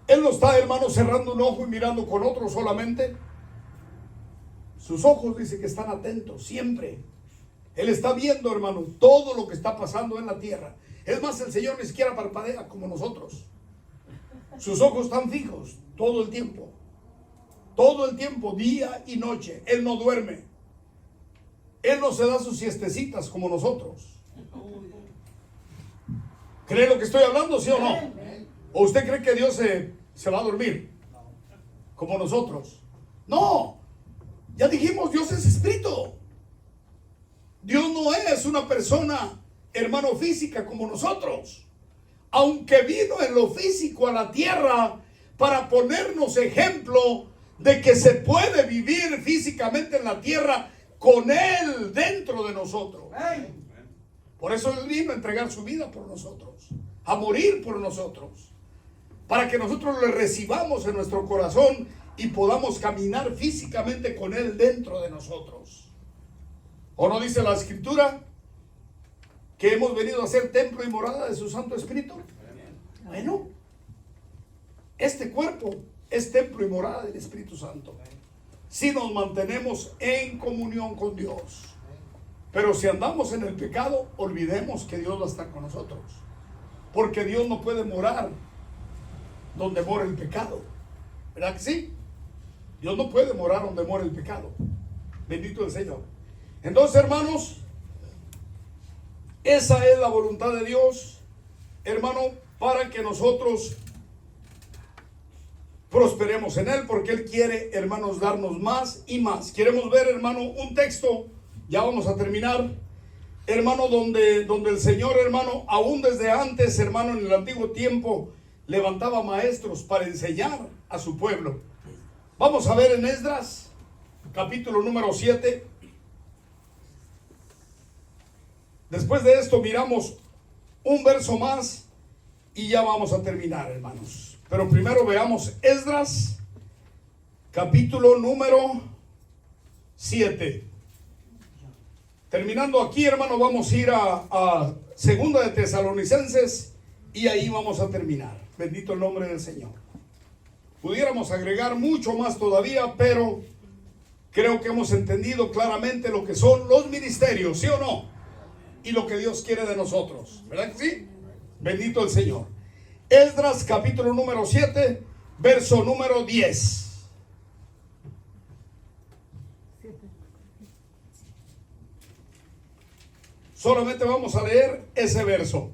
Él no está, hermano, cerrando un ojo y mirando con otro solamente. Sus ojos dice que están atentos siempre. Él está viendo, hermano, todo lo que está pasando en la tierra. Es más, el Señor ni siquiera parpadea como nosotros. Sus ojos están fijos todo el tiempo. Todo el tiempo, día y noche. Él no duerme. Él no se da sus siestecitas como nosotros. ¿Cree lo que estoy hablando, sí o no? ¿O usted cree que Dios se va a dormir como nosotros? No. Ya dijimos, Dios es espíritu. Dios no es una persona, hermano, física como nosotros. Aunque vino en lo físico a la tierra para ponernos ejemplo de que se puede vivir físicamente en la tierra con Él dentro de nosotros. Por eso Él vino a entregar su vida por nosotros, a morir por nosotros, para que nosotros le recibamos en nuestro corazón y podamos caminar físicamente con Él dentro de nosotros. ¿O no dice la Escritura que hemos venido a ser templo y morada de su Santo Espíritu? Bueno, este cuerpo es templo y morada del Espíritu Santo, si nos mantenemos en comunión con Dios. Pero si andamos en el pecado, olvidemos que Dios va a estar con nosotros, porque Dios no puede morar donde mora el pecado. ¿Verdad que sí? Dios no puede morar donde mora el pecado. Bendito el Señor. Entonces, hermanos, esa es la voluntad de Dios, hermano, para que nosotros prosperemos en Él, porque Él quiere, hermanos, darnos más y más. Queremos ver, hermano, un texto, ya vamos a terminar, hermano, donde el Señor, hermano, aún desde antes, hermano, en el antiguo tiempo, levantaba maestros para enseñar a su pueblo. Vamos a ver en Esdras, capítulo número 7. Después de esto miramos un verso más y ya vamos a terminar, hermanos. Pero primero veamos Esdras, capítulo número 7. Terminando aquí, hermano, vamos a ir a Segunda de Tesalonicenses y ahí vamos a terminar. Bendito el nombre del Señor. Pudiéramos agregar mucho más todavía, pero creo que hemos entendido claramente lo que son los ministerios, ¿sí o no? Y lo que Dios quiere de nosotros, ¿verdad que sí? Bendito el Señor. Esdras capítulo número 7, verso número 10. Solamente vamos a leer ese verso.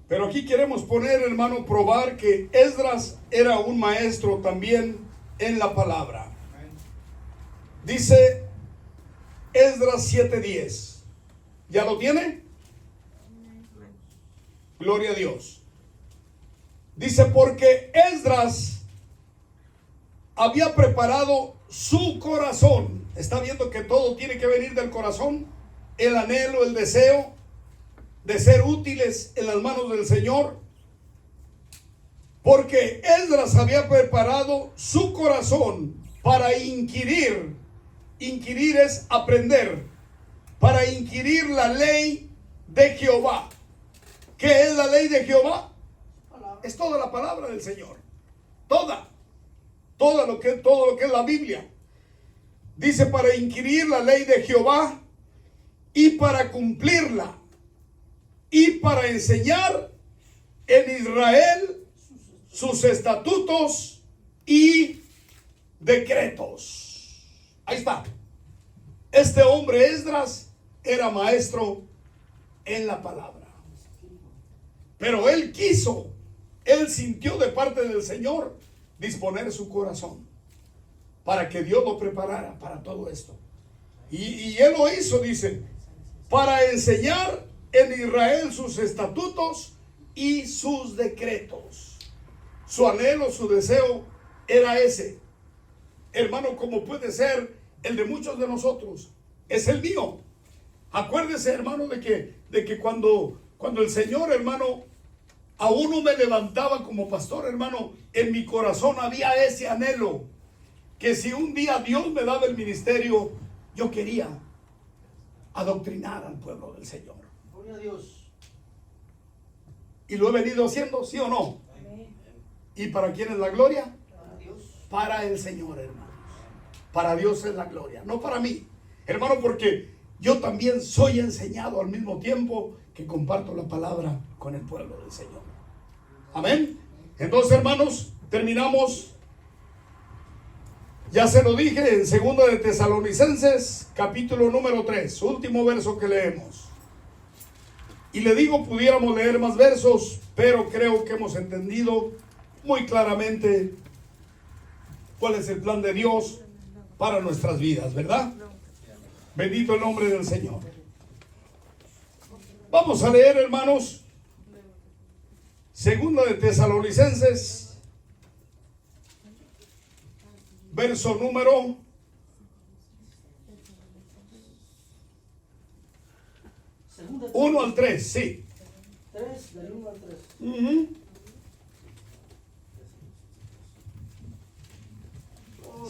Pero aquí queremos poner, hermano, probar que Esdras era un maestro también en la palabra. Dice Esdras 7:10. ¿Ya lo tiene? Gloria a Dios. Dice, porque Esdras había preparado su corazón. Está viendo que todo tiene que venir del corazón. El anhelo, el deseo de ser útiles en las manos del Señor. Porque Esdras había preparado su corazón para inquirir. Inquirir es aprender. Para inquirir la ley de Jehová. ¿Qué es la ley de Jehová? Es toda la palabra del Señor. Todo lo que es la Biblia. Dice, para inquirir la ley de Jehová y para cumplirla y para enseñar en Israel sus estatutos y decretos. Ahí está. Este hombre Esdras era maestro en la palabra. Pero él sintió de parte del Señor disponer su corazón para que Dios lo preparara para todo esto. Y él lo hizo, dice, para enseñar en Israel sus estatutos y sus decretos. Su anhelo, su deseo era ese. Hermano, como puede ser el de muchos de nosotros, es el mío. Acuérdese, hermano, de que cuando el Señor, hermano, a uno me levantaba como pastor, hermano, en mi corazón había ese anhelo, que si un día Dios me daba el ministerio, yo quería adoctrinar al pueblo del Señor. Gloria a Dios. Y lo he venido haciendo, ¿sí o no? Amén. ¿Y para quién es la gloria? Para Dios. Para el Señor, hermanos. Para Dios es la gloria, no para mí, hermano, porque yo también soy enseñado al mismo tiempo que comparto la palabra con el pueblo del Señor. Amén. Entonces, hermanos, terminamos. Ya se lo dije en 2 de Tesalonicenses, capítulo número 3, último verso que leemos. Y le digo, pudiéramos leer más versos, pero creo que hemos entendido muy claramente cuál es el plan de Dios para nuestras vidas, ¿verdad? Bendito el nombre del Señor. Vamos a leer, hermanos, 2 de Tesalonicenses, verso número 1 al 3, sí. 3, del 1 al 3.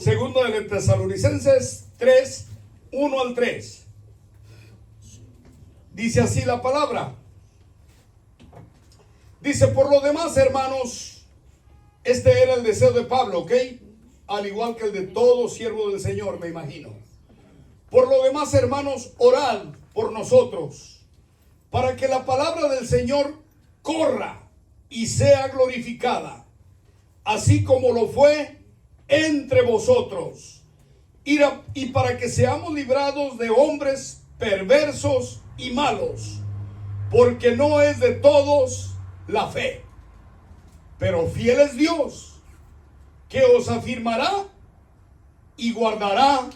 Segundo de Tesalonicenses 3, 1 al 3. Dice así la palabra. Dice, por lo demás, hermanos, este era el deseo de Pablo, ¿ok? Al igual que el de todo siervo del Señor, me imagino. Por lo demás, hermanos, orad por nosotros, para que la palabra del Señor corra y sea glorificada, así como lo fue entre vosotros, y para que seamos librados de hombres perversos y malos, porque no es de todos la fe, pero fiel es Dios, que os afirmará y guardará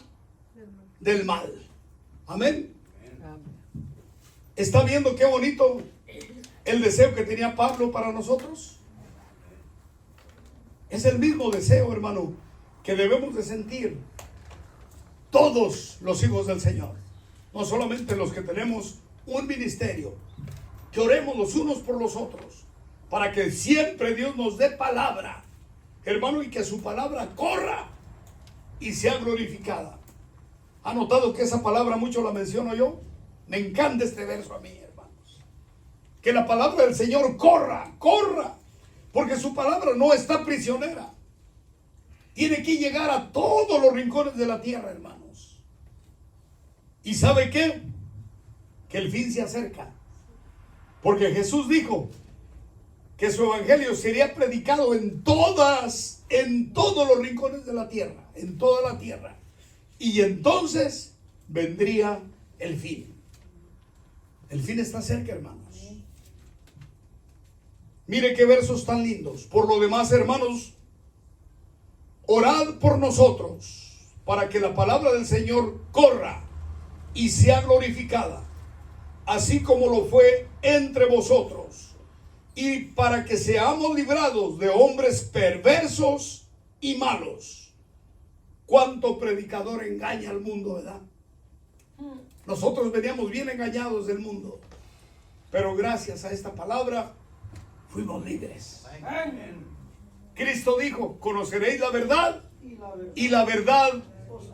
del mal. Amén. ¿Está viendo qué bonito el deseo que tenía Pablo para nosotros? Es el mismo deseo, hermano, que debemos de sentir todos los hijos del Señor, no solamente los que tenemos un ministerio. Que oremos los unos por los otros, para que siempre Dios nos dé palabra, hermano, y que su palabra corra y sea glorificada. ¿Ha notado que esa palabra mucho la menciono yo? Me encanta este verso a mí, hermanos. Que la palabra del Señor corra, porque su palabra no está prisionera. Tiene que llegar a todos los rincones de la tierra, hermanos. ¿Y sabe qué? Que el fin se acerca. Porque Jesús dijo que su evangelio sería predicado en todos los rincones de la tierra, en toda la tierra. Y entonces vendría el fin. El fin está cerca, hermanos. Mire qué versos tan lindos. Por lo demás, hermanos, orad por nosotros, para que la palabra del Señor corra y sea glorificada, así como lo fue entre vosotros, y para que seamos librados de hombres perversos y malos. ¿Cuánto predicador engaña al mundo, verdad? Nosotros veníamos bien engañados del mundo, pero gracias a esta palabra fuimos libres. Cristo dijo: conoceréis la verdad y la verdad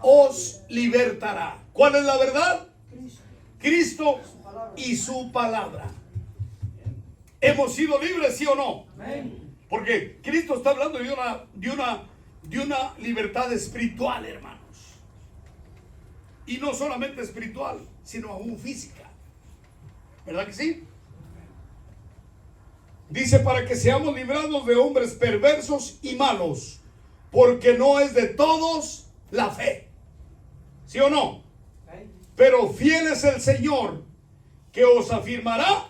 os libertará. ¿Cuál es la verdad? Cristo y su palabra. ¿Hemos sido libres, sí o no? Porque Cristo está hablando de una libertad espiritual, hermanos. Y no solamente espiritual, sino aún física. ¿Verdad que sí? Dice: para que seamos librados de hombres perversos y malos, porque no es de todos la fe. ¿Sí o no? Pero fiel es el Señor, que os afirmará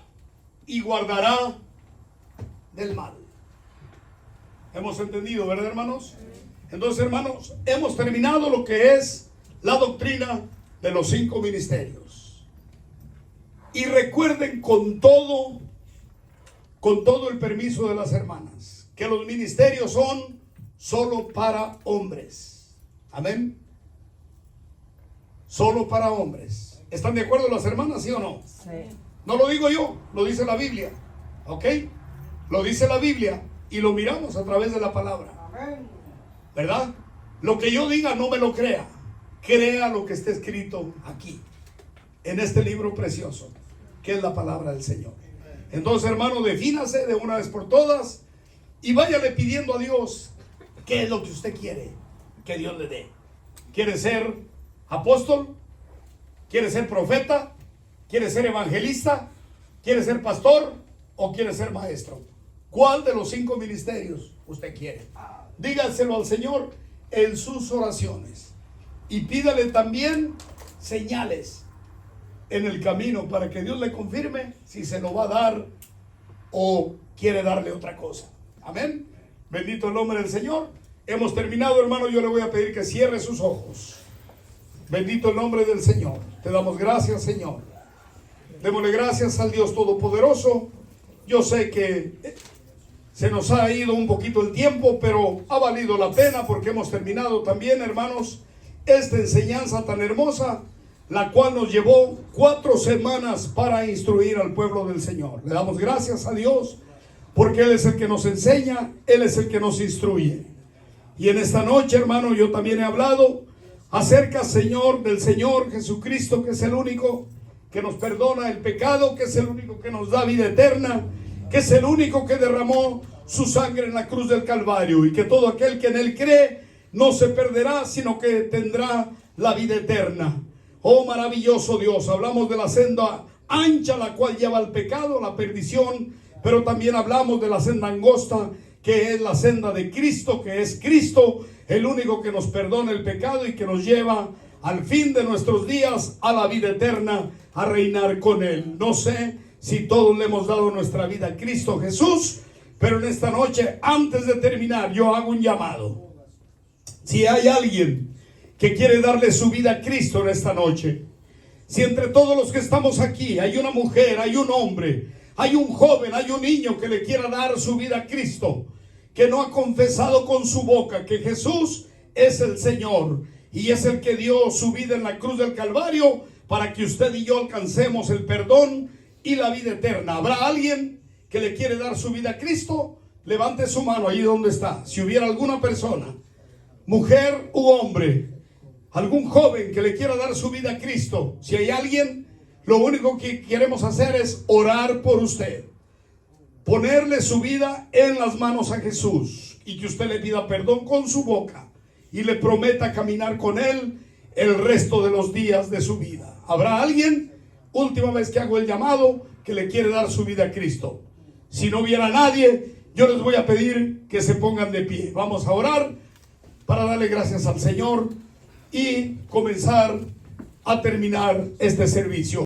y guardará del mal. ¿Hemos entendido, verdad, hermanos? Entonces, hermanos, hemos terminado lo que es la doctrina de los 5 ministerios. Y recuerden con todo el permiso de las hermanas, que los ministerios son solo para hombres. Amén. Solo para hombres. ¿Están de acuerdo las hermanas, sí o no? Sí. No lo digo yo, lo dice la Biblia. ¿Ok? Lo dice la Biblia y lo miramos a través de la palabra. ¿Verdad? Lo que yo diga no me lo crea. Crea lo que está escrito aquí, en este libro precioso, que es la palabra del Señor. Entonces, hermano, defínase de una vez por todas y váyale pidiendo a Dios qué es lo que usted quiere que Dios le dé. ¿Quiere ser apóstol? ¿Quiere ser profeta? ¿Quiere ser evangelista? ¿Quiere ser pastor? ¿O quiere ser maestro? ¿Cuál de los 5 ministerios usted quiere? Dígaselo al Señor en sus oraciones. Y pídale también señales en el camino para que Dios le confirme si se lo va a dar o quiere darle otra cosa. Amén. Bendito el nombre del Señor. Hemos terminado, hermano. Yo le voy a pedir que cierre sus ojos. Bendito el nombre del Señor. Te damos gracias, Señor. Démosle gracias al Dios Todopoderoso. Yo sé que se nos ha ido un poquito el tiempo, pero ha valido la pena porque hemos terminado también, hermanos, esta enseñanza tan hermosa, la cual nos llevó 4 semanas para instruir al pueblo del Señor. Le damos gracias a Dios porque Él es el que nos enseña, Él es el que nos instruye. Y en esta noche, hermano, yo también he hablado acerca, Señor, del Señor Jesucristo, que es el único que nos perdona el pecado, que es el único que nos da vida eterna, que es el único que derramó su sangre en la cruz del Calvario, y que todo aquel que en Él cree no se perderá, sino que tendrá la vida eterna. Oh, maravilloso Dios. Hablamos de la senda ancha, la cual lleva al pecado, la perdición, pero también hablamos de la senda angosta, que es la senda de Cristo, que es Cristo, el único que nos perdona el pecado y que nos lleva al fin de nuestros días a la vida eterna, a reinar con Él. No sé si todos le hemos dado nuestra vida a Cristo Jesús, pero en esta noche, antes de terminar, yo hago un llamado. Si hay alguien que quiere darle su vida a Cristo en esta noche, si entre todos los que estamos aquí hay una mujer, hay un hombre, hay un joven, hay un niño que le quiera dar su vida a Cristo, que no ha confesado con su boca que Jesús es el Señor y es el que dio su vida en la cruz del Calvario para que usted y yo alcancemos el perdón y la vida eterna. ¿Habrá alguien que le quiere dar su vida a Cristo? Levante su mano ahí donde está. Si hubiera alguna persona, mujer u hombre, algún joven que le quiera dar su vida a Cristo, si hay alguien, lo único que queremos hacer es orar por usted, ponerle su vida en las manos a Jesús y que usted le pida perdón con su boca y le prometa caminar con Él el resto de los días de su vida. ¿Habrá alguien? Última vez que hago el llamado, que le quiere dar su vida a Cristo. Si no hubiera nadie, yo les voy a pedir que se pongan de pie. Vamos a orar para darle gracias al Señor y comenzar a terminar este servicio.